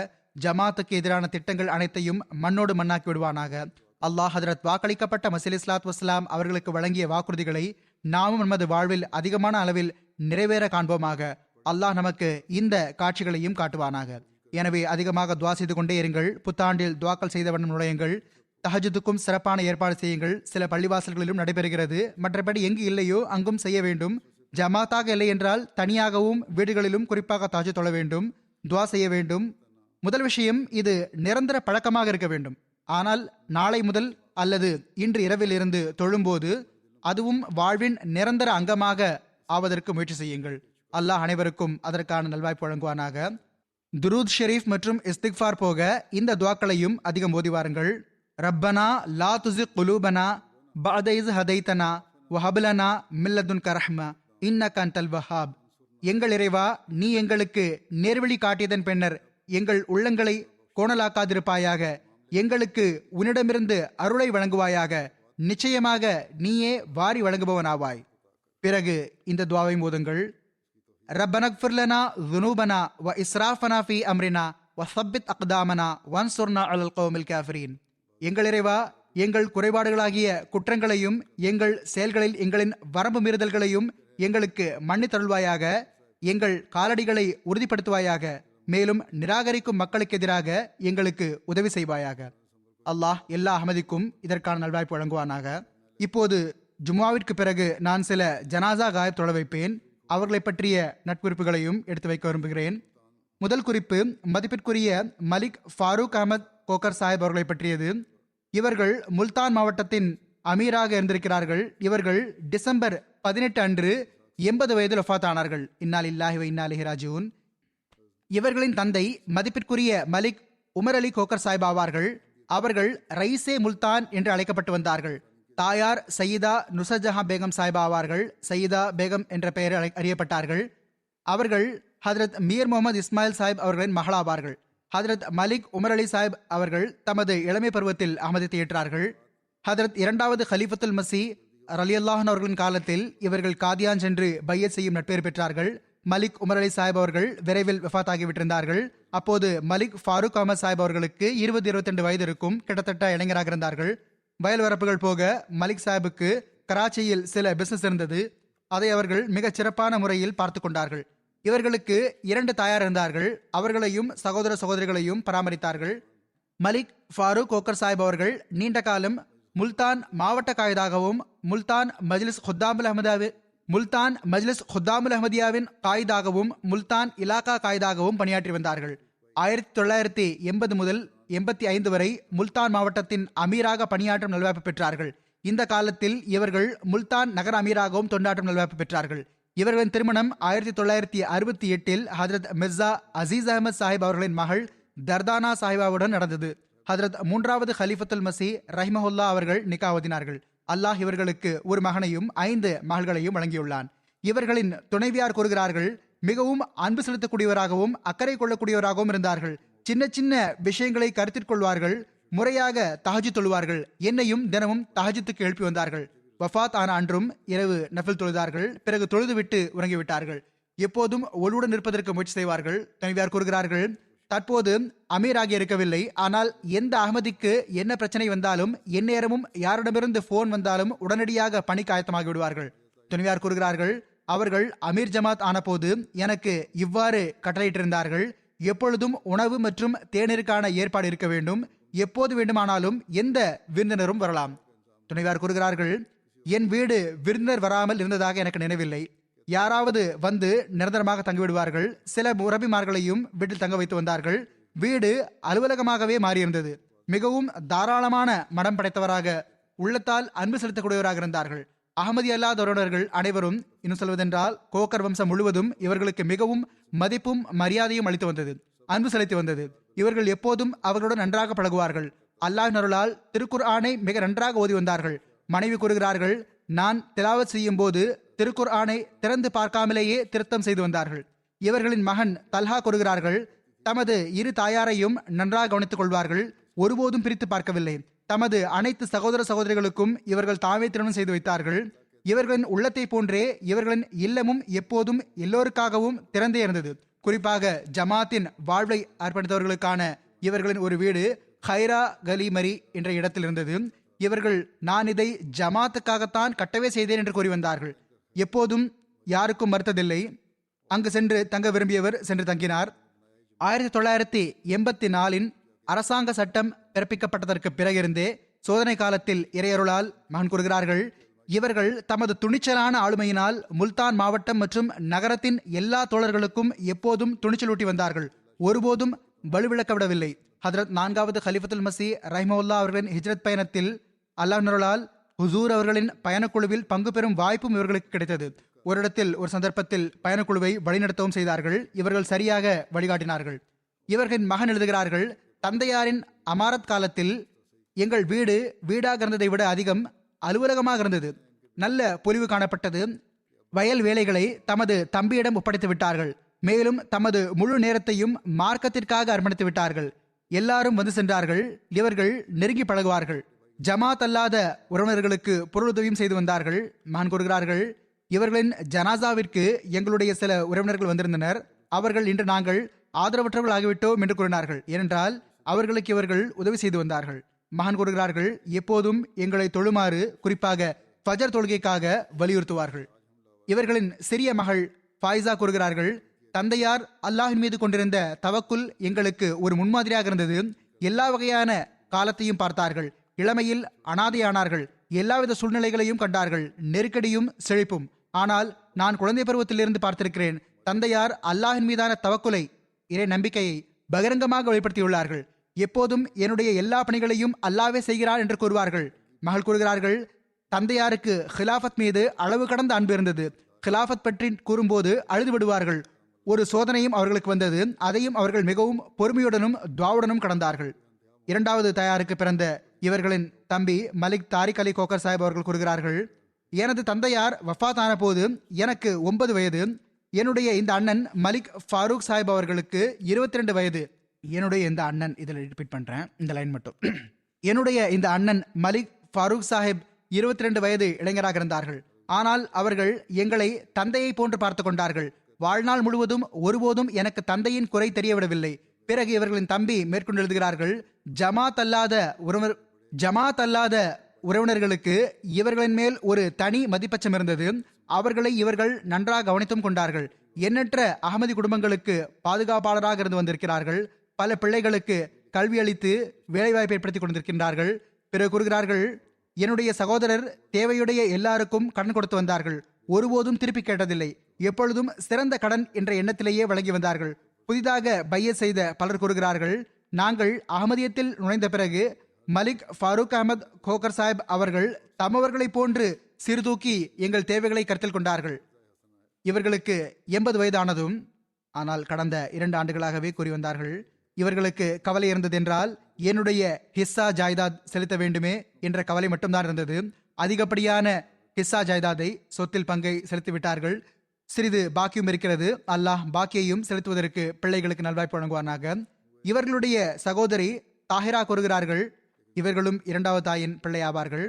ஜமாத்துக்கு எதிரான திட்டங்கள் அனைத்தையும் மண்ணோடு மண்ணாக்கி விடுவானாக. அல்லாஹ் ஹதரத் வாக்களிக்கப்பட்ட மசீஹ் இஸ்லாத் வஸ்லாம் அவர்களுக்கு வழங்கிய வாக்குறுதிகளை நாமும் நமது வாழ்வில் அதிகமான அளவில் நிறைவேற காண்போமாக. அல்லாஹ் நமக்கு இந்த காட்சிகளையும் காட்டுவானாக. எனவே அதிகமாக துவா செய்து கொண்டே இருங்கள். புத்தாண்டில் துவாக்கள் செய்தவண்ணம் நுழையுங்கள். தஹஜுதுக்கும் சிறப்பான ஏற்பாடு செய்யுங்கள். சில பள்ளிவாசல்களிலும் நடைபெறுகிறது. மற்றபடி எங்கு இல்லையோ அங்கும் செய்ய வேண்டும். ஜமாத்தாக இல்லை என்றால் தனியாகவும் வீடுகளிலும் குறிப்பாக தஹஜுத் தொழ வேண்டும், துவா செய்ய வேண்டும். முதல் விஷயம், இது நிரந்தர பழக்கமாக இருக்க வேண்டும். ஆனால் நாளை முதல் அல்லது இன்று இரவில் இருந்து தொழும்போது அதுவும் வாழ்வின் நிரந்தர அங்கமாக ஆவதற்கு முயற்சி செய்யுங்கள். அல்லாஹ் அனைவருக்கும் அதற்கான நல்வாய்ப்பு வழங்குவானாக. துரூத் ஷெரீஃப் மற்றும் இஸ்திக்ஃபார் போக இந்த துவாக்களையும் அதிகம் ஓதி வாருங்கள். ரப்பனா லா துஸிக் குலூபனா பஅத இஸ் ஹதைதனா வஹப் லனா மின் லதுன்க ரஹ்மா இன்னக அன்தல் வஹ்ஹாப். எங்கள் இறைவா, நீ எங்களுக்கு நேர்வழி காட்டியதன் பின்னர் எங்கள் உள்ளங்களை கோணலாக்காதிருப்பாயாக. எங்களுக்கு உன்னிடமிருந்து அருளை வழங்குவாயாக. நிச்சயமாக நீயே வாரி வழங்குபவனாவாய். பிறகு இந்த துவாவை மோதுங்கள். ரப்பனக்ஃபிர் லனா ஸுனூபனா வ இஸ்ராஃபனா ஃபீ அம்ரினா வ ஸப்பித் அக்தாமனா வன்சுர்னா அலல் கௌமில் காஃபிரீன். எங்கள் இறைவா, எங்கள் குறைபாடுகளாகிய குற்றங்களையும் எங்கள் செயல்களில் எங்களின் வரம்பு மீறுதல்களையும் எங்களுக்கு மன்னித்தருள்வாயாக. எங்கள் காலடிகளை உறுதிப்படுத்துவாயாக. மேலும் நிராகரிக்கும் மக்களுக்கு எதிராக எங்களுக்கு உதவி செய்வாயாக. அல்லாஹ் எல்லா அஹ்மதிக்கும் இதற்கான நல்வாய்ப்பு வழங்குவானாக. இப்போது ஜும்மாவிற்கு பிறகு நான் சில ஜனாசா காயப் தொழ வைப்பேன். அவர்களை பற்றிய நட்புறுப்புகளையும் எடுத்து வைக்க விரும்புகிறேன். முதல் குறிப்பு மதிப்பிற்குரிய மலிக் ஃபாரூக் அஹமத் கோக்கர் சாஹிப் அவர்களை பற்றியது. இவர்கள் முல்தான் மாவட்டத்தின் அமீராக இருந்திருக்கிறார்கள். இவர்கள் டிசம்பர் 18 அன்று 80 வயதில் வஃபாத் ஆனார்கள். இன்னா லில்லாஹி வ இன்னா இலைஹி ராஜிஊன். இவர்களின் தந்தை மதிப்பிற்குரிய மலிக் உமர் அலி கோக்கர் சாஹிப் ஆவார்கள். அவர்கள் ரைசே முல்தான் என்று அழைக்கப்பட்டு வந்தார்கள். தாயார் சையீதா நுசஜஹா பேகம் சாஹிபா ஆவார்கள். சையீதா பேகம் என்ற பெயரில் அறியப்பட்டார்கள். அவர்கள் ஹதரத் மீர் முகமது இஸ்மாயில் சாஹிப் அவர்களின் மகளாவார்கள். ஹதரத் மலிக் உமர் அலி சாஹிப் அவர்கள் தமது இளமை பருவத்தில் அஹ்மதியத்தை ஏற்றார்கள். ஹதரத் இரண்டாவது ஹலீஃபத்துல் மசி ரலியல்லாஹு அவர்களின் காலத்தில் இவர்கள் காதியான் சென்று பையத் செய்யும் நட்பெயர் பெற்றார்கள். மலிக் உமர் அலி சாஹிப் அவர்கள் விரைவில் வஃபாத் ஆகிவிட்டிருந்தார்கள். அப்போது மலிக் ஃபாரூக் அஹமத் சாஹிப் அவர்களுக்கு 20-22 வயது இருக்கும். கிட்டத்தட்ட இளைஞராக இருந்தார்கள். வயல் வரப்புகள் போக மலிக் சாஹிபுக்கு கராச்சியில் சில பிசினஸ் இருந்தது. அதை அவர்கள் மிகச் சிறப்பான முறையில் பார்த்து கொண்டார்கள். இவர்களுக்கு 2 தாயார் இருந்தார்கள். அவர்களையும் சகோதர சகோதரிகளையும் பராமரித்தார்கள். மலிக் ஃபாரூக் கோக்கர் சாஹிப் அவர்கள் நீண்ட காலம் முல்தான் மாவட்ட காயிதாகவும் முல்தான் மஜ்லிஸ் குத்தாமுல் அஹ்மதியாவின் காயிதாகவும் முல்தான் இலாகா காயிதாகவும் பணியாற்றி வந்தார்கள். 1980 முதல் 85 வரை முல்தான் மாவட்டத்தின் அமீராக பணியாற்றும் நல்வாய்ப்பு பெற்றார்கள். இந்த காலத்தில் இவர்கள் முல்தான் நகர அமீராகவும் தொண்டாற்றும் நல்வாய்ப்பு பெற்றார்கள். இவர்களின் திருமணம் 1968 ஹதரத் மிர்சா அசீஸ் அஹமத் சாஹிப் அவர்களின் மகள் தர்தானா சாஹிபாவுடன் நடந்தது. ஹதரத் 3வது ஹலீஃபத்துல் மசி ரஹிமஹுல்லா அவர்கள் நிக்காவதினார்கள். அல்லாஹ் இவர்களுக்கு ஒரு மகனையும் 5 மகள்களையும் வழங்கியுள்ளான். இவர்களின் துணைவியார் கூறுகிறார்கள், மிகவும் அன்பு செலுத்தக்கூடியவராகவும் அக்கறை கொள்ளக்கூடியவராகவும் இருந்தார்கள். சின்ன சின்ன விஷயங்களை கருத்தில் கொள்வார்கள். முறையாக தஹஜ்ஜுத் தொழுவார்கள். என்னையும் தினமும் தஹஜ்ஜுத்துக்கு எழுப்பி வந்தார்கள். வஃபாத் ஆன அன்றும் இரவு நஃபில் தொழுதார்கள். பிறகு தொழுதுவிட்டு உறங்கிவிட்டார்கள். எப்போதும் ஒழுவுடன் இருப்பதற்கு முயற்சி செய்வார்கள். துணைவியார் கூறுகிறார்கள், தற்போது அமீராகி இருக்கவில்லை. ஆனால் எந்த அகமதிக்கு என்ன பிரச்சனை வந்தாலும் எந்நேரமும் யாரிடமிருந்து போன் வந்தாலும் உடனடியாக பணிக்கு ஆயத்தமாகி விடுவார்கள். துணைவியார் கூறுகிறார்கள், அவர்கள் அமீர் ஜமாத் ஆன போது எனக்கு இவ்வாறு கட்டளையிட்டிருந்தார்கள், எப்பொழுதும் உணவு மற்றும் தேநீருக்கான ஏற்பாடு இருக்க வேண்டும். எப்போது வேண்டுமானாலும் எந்த விருந்தினரும் வரலாம். துணைவியார் கூறுகிறார்கள், என் வீடு விருந்தினர் வராமல் இருந்ததாக எனக்கு நினைவில்லை. யாராவது வந்து நிரந்தரமாக தங்கிவிடுவார்கள். சில முரபிமார்களையும் வீட்டில் தங்க வைத்து வந்தார்கள். வீடு அலுவலகமாகவே மாறியிருந்தது. மிகவும் தாராளமான மனம் படைத்தவராக, உள்ளத்தால் அன்பு செலுத்தக்கூடியவராக இருந்தார்கள். அகமதி அல்லாத உறவினர்கள் அனைவரும், இன்னும் சொல்வதென்றால் கோக்கர் வம்சம் முழுவதும் இவர்களுக்கு மிகவும் மதிப்பும் மரியாதையும் அளித்து வந்தது, அன்பு செலுத்தி வந்தது. இவர்கள் எப்போதும் அவர்களுடன் நன்றாக பழகுவார்கள். அல்லாஹ் அருளால் திருக்குர்ஆனை மிக நன்றாக ஓதி வந்தார்கள். மனைவி கூறுகிறார்கள், நான் திலாவத் செய்யும் போது திருக்குர்ஆனை திறந்து பார்க்காமலேயே திருத்தம் செய்து வந்தார்கள். இவர்களின் மகன் தல்ஹா கூறுகிறார்கள், தமது 2 தாயாரையும் நன்றாக கவனித்துக் கொள்வார்கள். ஒருபோதும் பிரித்து பார்க்கவில்லை. தமது அனைத்து சகோதர சகோதரிகளுக்கும் இவர்கள் தாமே திருமணம் செய்து வைத்தார்கள். இவர்களின் உள்ளத்தை போன்றே இவர்களின் இல்லமும் எப்போதும் எல்லோருக்காகவும் திறந்தே இருந்தது. குறிப்பாக ஜமாத்தின் வாழ்வை அர்ப்பணித்தவர்களுக்கான இவர்களின் ஒரு வீடு ஹைரா கலிமரி என்ற இடத்தில் இருந்தது. இவர்கள் நான் இதை ஜமாத்துக்காகத்தான் கட்டவே செய்தேன் என்று கூறி வந்தார்கள். எப்போதும் யாருக்கும் மறுத்ததில்லை. அங்கு சென்று தங்க விரும்பியவர் சென்று தங்கினார். 1984 அரசாங்க சட்டம் பிறப்பிக்கப்பட்டதற்கு பிறகிருந்தே சோதனை காலத்தில் இறையருளால் மகன் கூறுகிறார்கள், இவர்கள் தமது துணிச்சலான ஆளுமையினால் முல்தான் மாவட்டம் மற்றும் நகரத்தின் எல்லா தோழர்களுக்கும் எப்போதும் துணிச்சலூட்டி வந்தார்கள். ஒருபோதும் வலுவிழக்க விடவில்லை. ஹதரத் 4வது ஹலிஃபத்துல் மசி ரஹ்மவுல்லா அவர்களின் ஹிஜ்ரத் பயணத்தில் அல்லாஹ்வினருளால் ஹுசூர் அவர்களின் பயணக்குழுவில் பங்கு பெறும் வாய்ப்பும் இவர்களுக்கு கிடைத்தது. ஒரு இடத்தில் ஒரு சந்தர்ப்பத்தில் பயணக்குழுவை வழிநடத்தவும் செய்தார்கள். இவர்கள் சரியாக வழிகாட்டினார்கள். இவர்களின் மகன் எழுதுகிறார்கள், தந்தையாரின் அமாரத் காலத்தில் எங்கள் வீடு வீடாக இருந்ததை விட அதிகம் அலுவலகமாக இருந்தது. நல்ல பொலிவு காணப்பட்டது. வயல் வேலைகளை தமது தம்பியிடம் ஒப்படைத்து விட்டார்கள். மேலும் தமது முழு நேரத்தையும் மார்க்கத்திற்காக அர்ப்பணித்து விட்டார்கள். எல்லாரும் வந்து சென்றார்கள். இவர்கள் நெருங்கி பழகுவார்கள். ஜமாத் அல்லாத உறவினர்களுக்கு பொருளுதவியும் செய்து வந்தார்கள். மகன் கூறுகிறார்கள், இவர்களின் ஜனாசாவிற்கு எங்களுடைய சில உறவினர்கள் வந்திருந்தனர். அவர்கள் இன்று நாங்கள் ஆதரவற்றவர்கள் ஆகிவிட்டோம் என்று கூறினார்கள். ஏனென்றால் அவர்களுக்கு இவர்கள் உதவி செய்து வந்தார்கள். மகன் கூறுகிறார்கள், எப்போதும் எங்களை தொழுமாறு குறிப்பாக ஃபஜர் தொழுகைக்காக வலியுறுத்துவார்கள். இவர்களின் சிறிய மகள் ஃபாயிசா கூறுகிறார்கள், தந்தையார் அல்லாஹின் மீது கொண்டிருந்த தவக்குல் எங்களுக்கு ஒரு முன்மாதிரியாக இருந்தது. எல்லா வகையான காலத்தையும் பார்த்தார்கள். இளமையில் அனாதையானார்கள். எல்லாவித சூழ்நிலைகளையும் கண்டார்கள், நெருக்கடியும் செழிப்பும். ஆனால் நான் குழந்தை பருவத்திலிருந்து பார்த்திருக்கிறேன். தந்தையார் அல்லாஹின் மீதான தவக்குலை, இறை நம்பிக்கையை பகிரங்கமாக வெளிப்படுத்தியுள்ளார்கள். எப்போதும் என்னுடைய எல்லா பணிகளையும் அல்லாவே செய்கிறார் என்று கூறுவார்கள். மகள் கூறுகிறார்கள், தந்தையாருக்கு ஹிலாஃபத் மீது அளவு கடந்த அன்பு இருந்தது. ஹிலாஃபத் பற்றி கூறும்போது அழுது விடுவார்கள். ஒரு சோதனையும் அவர்களுக்கு வந்தது. அதையும் அவர்கள் மிகவும் பொறுமையுடனும் துவாவுடனும் கடந்தார்கள். 2வது தாயாருக்கு பிறந்த இவர்களின் தம்பி மலிக் தாரிக் அலி கோக்கர் சாஹிப் அவர்கள் கூறுகிறார்கள், எனது தந்தையார் வஃபாத் ஆன போது எனக்கு 9 வயது. என்னுடைய இந்த அண்ணன் மலிக் ஃபாரூக் சாஹிப் அவர்களுக்கு 22 வயது. என்னுடைய இந்த அண்ணன், இதில் ரிப்பீட் பண்றேன் இந்த லைன் மட்டும். என்னுடைய இந்த அண்ணன் மலிக் ஃபாரூக் சாஹிப் 22 வயது இளைஞராக இருந்தார்கள். ஆனால் அவர்கள் எங்களை தந்தையை போன்று பார்த்து கொண்டார்கள். வாழ்நாள் முழுவதும் ஒருபோதும் எனக்கு தந்தையின் குறை தெரியவிடவில்லை. பிறகு இவர்களின் தம்பி மேற்கொண்டு எழுதுகிறார்கள், ஜமாத் அல்லாத உறவினர்களுக்கு இவர்களின் மேல் ஒரு தனி மதிப்பச்சம் இருந்தது. அவர்களை இவர்கள் நன்றாக கவனித்தும் கொண்டார்கள். எண்ணற்ற அகமதி குடும்பங்களுக்கு பாதுகாப்பாளராக இருந்து வந்திருக்கிறார்கள். பல பிள்ளைகளுக்கு கல்வி அளித்து வேலைவாய்ப்பை ஏற்படுத்தி கொண்டிருக்கின்றார்கள். பிறகு கூறுகிறார்கள், என்னுடைய சகோதரர் தேவையுடைய எல்லாருக்கும் கடன் கொடுத்து வந்தார்கள். ஒருபோதும் திருப்பி கேட்டதில்லை. எப்பொழுதும் சிறந்த கடன் என்ற எண்ணத்திலேயே வழங்கி வந்தார்கள். புதிதாக பைய செய்த பலர் கூறுகிறார்கள், நாங்கள் அகமதியத்தில் நுழைந்த பிறகு மலிக் ஃபாரூக் அஹமத் கோக்கர் சாஹிப் அவர்கள் தமவர்களை போன்று சீர்தூக்கி எங்கள் தேவைகளை கருத்தில் கொண்டார்கள். இவர்களுக்கு 80 வயதானதும், ஆனால் கடந்த 2 ஆண்டுகளாகவே கூறி வந்தார்கள், இவர்களுக்கு கவலை இருந்தது என்றால் என்னுடைய ஹிஸ்ஸா ஜாய்தாத் செலுத்த வேண்டுமே என்ற கவலை மட்டும்தான் இருந்தது. அதிகப்படியான ஹிஸ்ஸா ஜாய்தாதை, சொத்தில் பங்கை செலுத்திவிட்டார்கள். சிறிது பாக்கியம் இருக்கிறது. அல்லாஹ் பாக்கியையும் செலுத்துவதற்கு பிள்ளைகளுக்கு நல்வாய்ப்பு வழங்குவானாக. இவர்களுடைய சகோதரி தாஹிரா கூறுகிறார்கள், இவர்களும் 2வது தாயின் பிள்ளை ஆவார்கள்.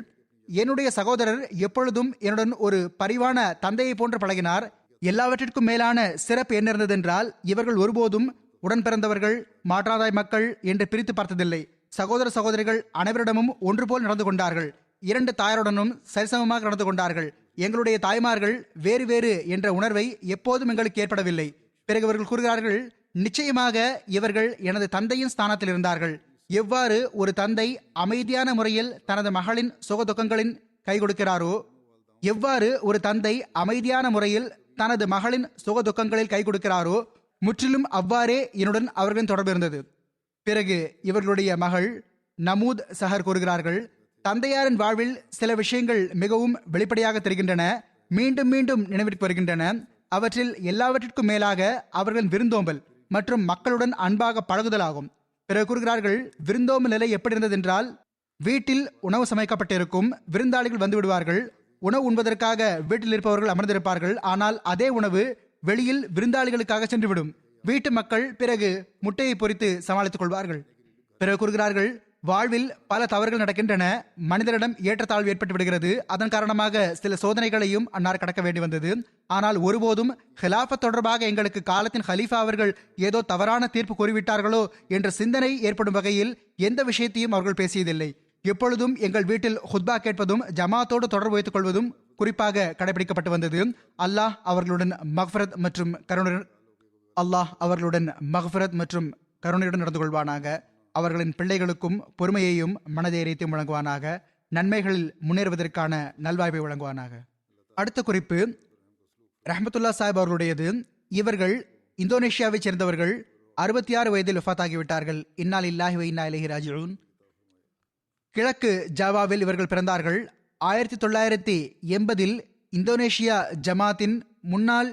என்னுடைய சகோதரர் எப்பொழுதும் என்னுடன் ஒரு பரிவான தந்தையை போன்று பழகினார். எல்லாவற்றிற்கும் மேலான சிறப்பு என்ன இருந்ததென்றால், இவர்கள் ஒருபோதும் உடன் பிறந்தவர்கள், மாற்றாதாய் மக்கள் என்று பிரித்து பார்த்ததில்லை. சகோதர சகோதரிகள் அனைவரிடமும் ஒன்று போல் நடந்து கொண்டார்கள். 2 தாயாருடனும் சரிசமமாக நடந்து கொண்டார்கள். எங்களுடைய தாய்மார்கள் வேறு வேறு என்ற உணர்வை எப்போதும் எங்களுக்கு ஏற்படவில்லை. பிறகு இவர்கள் கூறுகிறார்கள், நிச்சயமாக இவர்கள் எனது தந்தையின் ஸ்தானத்தில் இருந்தார்கள். எவ்வாறு ஒரு தந்தை அமைதியான முறையில் தனது மகளின் சுகதுக்கங்களின் கை கொடுக்கிறாரோ, எவ்வாறு ஒரு தந்தை அமைதியான முறையில் தனது மகளின் சுகதுக்கங்களில் கை கொடுக்கிறாரோ, முற்றிலும் அவ்வாறே என்னுடன் அவர்களின் தொடர்பு இருந்தது. பிறகு இவர்களுடைய மகள் நமூத் சஹர் கூறுகிறார்கள், தந்தையாரின் வாழ்வில் சில விஷயங்கள் மிகவும் வெளிப்படையாக தெரிகின்றன, மீண்டும் மீண்டும் நினைவிற்கு வருகின்றன. அவற்றில் எல்லாவற்றிற்கும் மேலாக அவர்களின் விருந்தோம்பல் மற்றும் மக்களுடன் அன்பாக பழகுதலாகும். பிறகு கூறுகிறார்கள், விருந்தோம்பல் நிலை எப்படி இருந்தது என்றால், வீட்டில் உணவு சமைக்கப்பட்டிருக்கும், விருந்தாளிகள் வந்து விடுவார்கள். உணவு உண்பதற்காக வீட்டில் இருப்பவர்கள் அமர்ந்திருப்பார்கள். ஆனால் அதே உணவு வெளியில் விருந்தாளிகளுக்காக சென்றுவிடும். வீட்டு மக்கள் பிறகு முட்டையை பொறித்து சமாளித்துக் கொள்வார்கள். பிறகு கூறுகிறார்கள், வாழ்வில் பல தவறுகள் நடக்கின்றன. மனிதரிடம் ஏற்றத்தாழ்வு ஏற்பட்டு விடுகிறது. அதன் காரணமாக சில சோதனைகளையும் அன்னார் கடக்க வேண்டி வந்தது. ஆனால் ஒருபோதும் ஹிலாஃபத் தொடர்பாக எங்களுக்கு காலத்தின் ஹலீஃபா அவர்கள் ஏதோ தவறான தீர்ப்பு கூறிவிட்டார்களோ என்ற சிந்தனை ஏற்படும் வகையில் எந்த விஷயத்தையும் அவர்கள் பேசியதில்லை. எப்பொழுதும் எங்கள் வீட்டில் ஹுத்பா கேட்பதும் ஜமாத்தோடு தொடர்பு வைத்துக் கொள்வதும் குறிப்பாக கடைபிடிக்கப்பட்டு வந்தது. அல்லாஹ் அவர்களுடன் மக்ஃபிரத் மற்றும் கருணையுடன் நடந்து கொள்வானாக. அவர்களின் பிள்ளைகளுக்கும் பொறுமையையும் மனதைரியத்தையும் வழங்குவானாக. நன்மைகளில் முன்னேறுவதற்கான நல்வாய்ப்பை வழங்குவானாக. அடுத்த குறிப்பு ரஹ்மத்துல்லா சாஹிப் அவர்களுடையது. இவர்கள் இந்தோனேஷியாவைச் சேர்ந்தவர்கள். 66 வயதில் வஃபாத் ஆகிவிட்டார்கள். இன்னா லில்லாஹி வ இன்னா இலைஹி ராஜிஊன். கிழக்கு ஜாவாவில் இவர்கள் பிறந்தார்கள். 1980 இந்தோனேஷியா ஜமாத்தின் முன்னாள்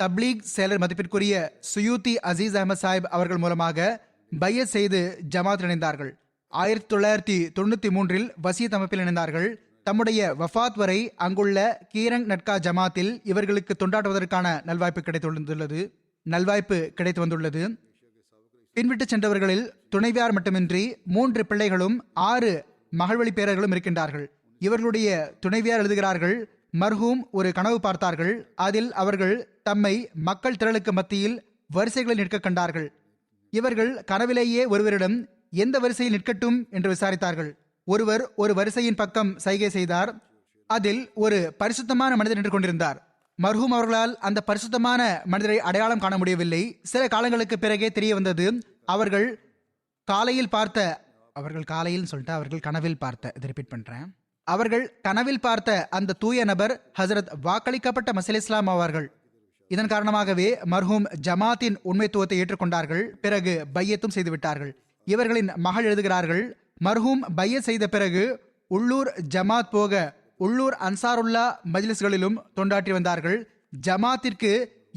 தப்லீக் செயலர் மதிப்பிற்குரிய சுயூத்தி அசீஸ் அஹமத் சாஹிப் அவர்கள் மூலமாக பையத் செய்து ஜமாத் இணைந்தார்கள். 1993 வசீத் அமைப்பில் இணைந்தார்கள். தம்முடைய வஃபாத் வரை அங்குள்ள கீரங் நட்கா ஜமாத்தில் இவர்களுக்கு தொண்டாற்றுவதற்கான நல்வாய்ப்பு கிடைத்து வந்துள்ளது. பின்விட்டு சென்றவர்களில் துணைவியார் மட்டுமின்றி 3 பிள்ளைகளும் 6 மகள்வழி பேரர்களும் இருக்கின்றார்கள். இவர்களுடைய துணைவியார் எழுதுகிறார்கள், மர்ஹூம் ஒரு கனவு பார்த்தார்கள். அதில் அவர்கள் தம்மை மக்கள் திரளுக்கு மத்தியில் வரிசைகளில் நிற்க கண்டார்கள். இவர்கள் கனவிலேயே ஒருவரிடம் எந்த வரிசையில் நிற்கட்டும் என்று விசாரித்தார்கள். ஒருவர் ஒரு வரிசையின் பக்கம் சைகை செய்தார். அதில் ஒரு பரிசுத்தமான மனிதர் நின்று கொண்டிருந்தார். மர்ஹூம் அவர்களால் அந்த பரிசுத்தமான மனிதரை அடையாளம் காண முடியவில்லை. சில காலங்களுக்கு பிறகே தெரிய வந்தது அவர்கள் கனவில் பார்த்த அந்த தூய நபர் ஹசரத் வாக்களிக்கப்பட்ட மசீஹ் இஸ்லாம் ஆவார்கள். இதன் காரணமாகவே மர்ஹூம் ஜமாத்தின் உண்மைத்துவத்தை ஏற்றுக்கொண்டார்கள். பிறகு பையத்தும் செய்துவிட்டார்கள். இவர்களின் மகள் எழுதுகிறார்கள், மர்ஹூம் பையத் செய்த பிறகு உள்ளூர் ஜமாத் போக உள்ளூர் அன்சாருல்லா மஜ்லிஸ்களிலும் தொண்டாற்றி வந்தார்கள். ஜமாத்திற்கு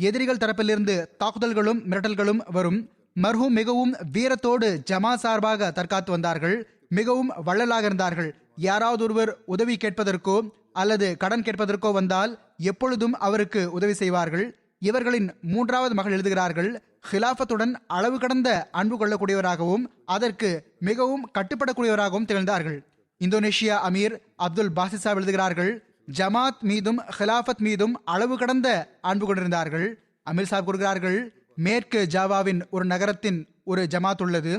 எதிரிகள் தரப்பிலிருந்து தாக்குதல்களும் மிரட்டல்களும் வரும். மர்ஹூம் மிகவும் வீரத்தோடு ஜமாத் சார்பாக தற்காத்து வந்தார்கள். மிகவும் வள்ளலாக இருந்தார்கள். யாராவது ஒருவர் உதவி கேட்பதற்கோ அல்லது கடன் கேட்பதற்கோ வந்தால் எப்பொழுதும் அவருக்கு உதவி செய்வார்கள். இவர்களின் 3வது மகள் எழுதுகிறார்கள், ஹிலாஃபத்துடன் அளவு கடந்த அன்பு கொள்ளக்கூடியவராகவும் அதற்கு மிகவும் கட்டுப்படக்கூடியவராகவும் திகழ்ந்தார்கள். இந்தோனேஷியா அமீர் அப்துல் பாசித் சாஹிப் எழுதுகிறார்கள், ஜமாத் மீதும் ஹிலாஃபத் மீதும் அளவு கடந்த அன்பு கொண்டிருந்தார்கள். அமீர் சாஹிப் கூறுகிறார்கள், மேற்கு ஜாவாவின் ஒரு நகரத்தின் ஒரு ஜமாத் உள்ளது.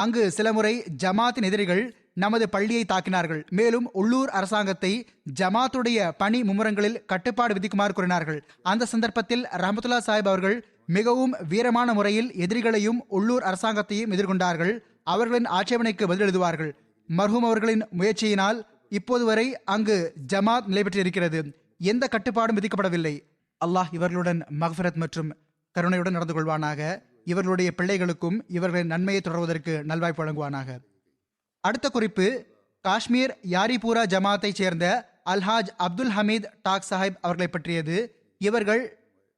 அங்கு சில முறை ஜமாத்தின் எதிரிகள் நமது பள்ளியை தாக்கினார்கள். மேலும் உள்ளூர் அரசாங்கத்தை ஜமாத்துடைய பணி மும்முரங்களில் கட்டுப்பாடு விதிக்குமாறு கூறினார்கள். அந்த சந்தர்ப்பத்தில் ரஹமத்துல்லா சாஹிப் அவர்கள் மிகவும் வீரமான முறையில் எதிரிகளையும் உள்ளூர் அரசாங்கத்தையும் எதிர்கொண்டார்கள். அவர்களின் ஆட்சேபனைக்கு பதில் எழுதுவார்கள். மர்ஹூம் அவர்களின் முயற்சியினால் இப்போது வரை அங்கு ஜமாத் நிலை பெற்றிருக்கிறது. எந்த கட்டுப்பாடும் விதிக்கப்படவில்லை. அல்லாஹ் இவர்களுடன் மக்ஃபிரத் மற்றும் கருணையுடன் நடந்து கொள்வானாக. இவர்களுடைய பிள்ளைகளுக்கும் இவர்களின் நன்மையை தொடர்வதற்கு நல்வாய்ப்பு வழங்குவானாக. அடுத்த குறிப்பு காஷ்மீர் யாரிபூரா ஜமாத்தைச் சேர்ந்த அல்ஹாஜ் அப்துல் ஹமீத் டாக் சாஹிப் அவர்களை பற்றியது. இவர்கள்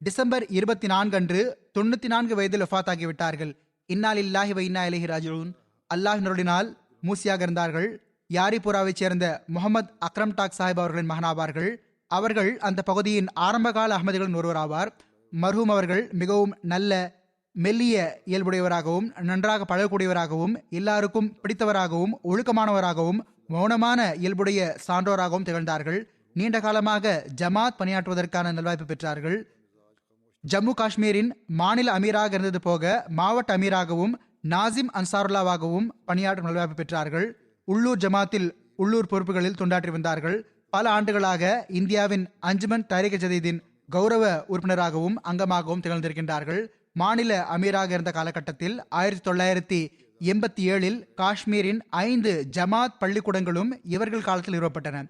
டிசம்பர் 24 அன்று 94 வயதில் வஃபாத் ஆகிவிட்டார்கள். இன்னா லில்லாஹி வ இன்னா இலைஹி ராஜிஊன். அல்லாஹ்வினால் மூசியாக இருந்தார்கள். யாரிபூராவைச் சேர்ந்த முகமது அக்ரம் டாக் சாஹிப் அவர்களின் மகனாவார்கள். அவர்கள் அந்த பகுதியின் ஆரம்பகால அகமதிகளின் ஒருவராவார். மர்ஹூம் அவர்கள் மிகவும் நல்ல மெல்லிய இயல்புடையவராகவும் நன்றாக பழகக்கூடியவராகவும் எல்லாருக்கும் பிடித்தவராகவும் ஒழுக்கமானவராகவும் மௌனமான இயல்புடைய சான்றோராகவும் திகழ்ந்தார்கள். நீண்ட காலமாக ஜமாத் பணியாற்றுவதற்கான நல்வாய்ப்பு பெற்றார்கள். ஜம்மு காஷ்மீரின் மாநில அமீராக இருந்தது போக மாவட்ட அமீராகவும் நாசிம் அன்சாருல்லாவாகவும் பணியாற்றும் நல்வாய்ப்பு பெற்றார்கள். உள்ளூர் ஜமாத்தில் உள்ளூர் பொறுப்புகளில் தொண்டாற்றி வந்தார்கள். பல ஆண்டுகளாக இந்தியாவின் அஞ்சுமன் தஹ்ரீக் ஜதீதின் கௌரவ உறுப்பினராகவும் அங்கமாகவும் திகழ்ந்திருக்கின்றார்கள். மாநில அமீராக இருந்த காலகட்டத்தில் 1987 காஷ்மீரின் 5 ஜமாத் பள்ளிக்கூடங்களும் இவர்கள் காலத்தில் நிறுவப்பட்டன.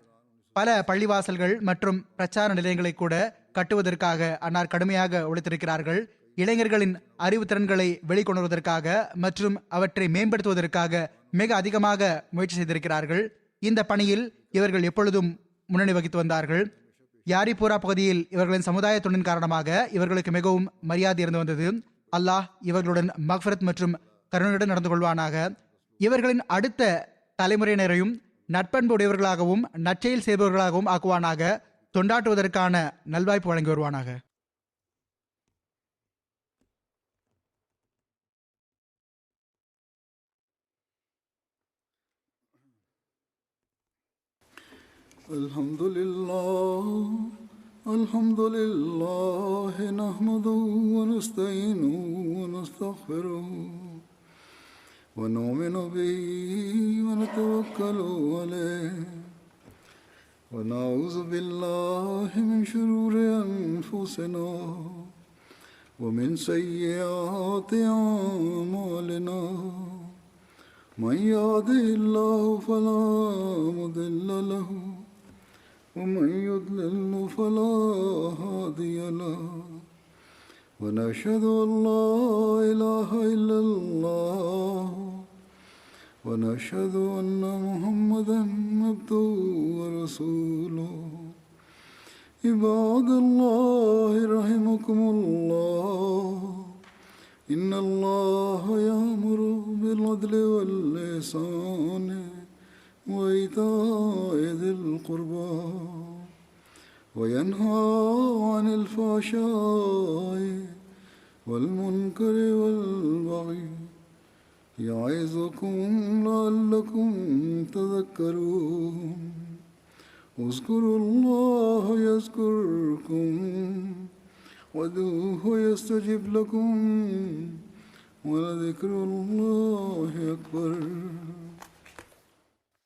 பல பள்ளிவாசல்கள் மற்றும் பிரச்சார நிலையங்களை கூட கட்டுவதற்காக அன்னார் கடுமையாக உழைத்திருக்கிறார்கள். இளைஞர்களின் அறிவு திறன்களை வெளிக்கொணர்வதற்காக மற்றும் அவற்றை மேம்படுத்துவதற்காக மிக அதிகமாக முயற்சி செய்திருக்கிறார்கள். இந்த பணியில் இவர்கள் எப்பொழுதும் முன்னணி வகித்து வந்தார்கள். யாரிபூரா பகுதியில் இவர்களின் சமுதாய தொண்டின் காரணமாக இவர்களுக்கு மிகவும் மரியாதை இருந்து வந்தது. அல்லாஹ் இவர்களுடன் மக்ஃபிரத் மற்றும் கருணையுடன் நடந்து கொள்வானாக. இவர்களின் அடுத்த தலைமுறையினரையும் நட்பண்பு உடையவர்களாகவும் நற்செயல் செய்பவர்களாகவும் ஆக்குவானாக. தொண்டாற்றுவதற்கான நல்வாய்ப்பு வழங்கி வருவானாக.
الحمد لله الحمد لله نحمده ونستعينه ونستغفره ونؤمن به ونتوكل عليه ونعوذ بالله من شرور أنفسنا ومن سيئات أعمالنا من يهده الله فلا مضل له ومن يضلل فلا هادي له ونشهد أن لا إله إلا الله ونشهد أن محمدا عبده ورسوله عباد الله رحمكم الله إن الله يأمر بالعدل والإحسان وإيتاء ذي القربى وينهى عن الفحشاء والمنكر والبغي يعظكم لعلكم تذكرون اذكروا الله يذكركم وادعوه يستجب لكم ولذكر الله أكبر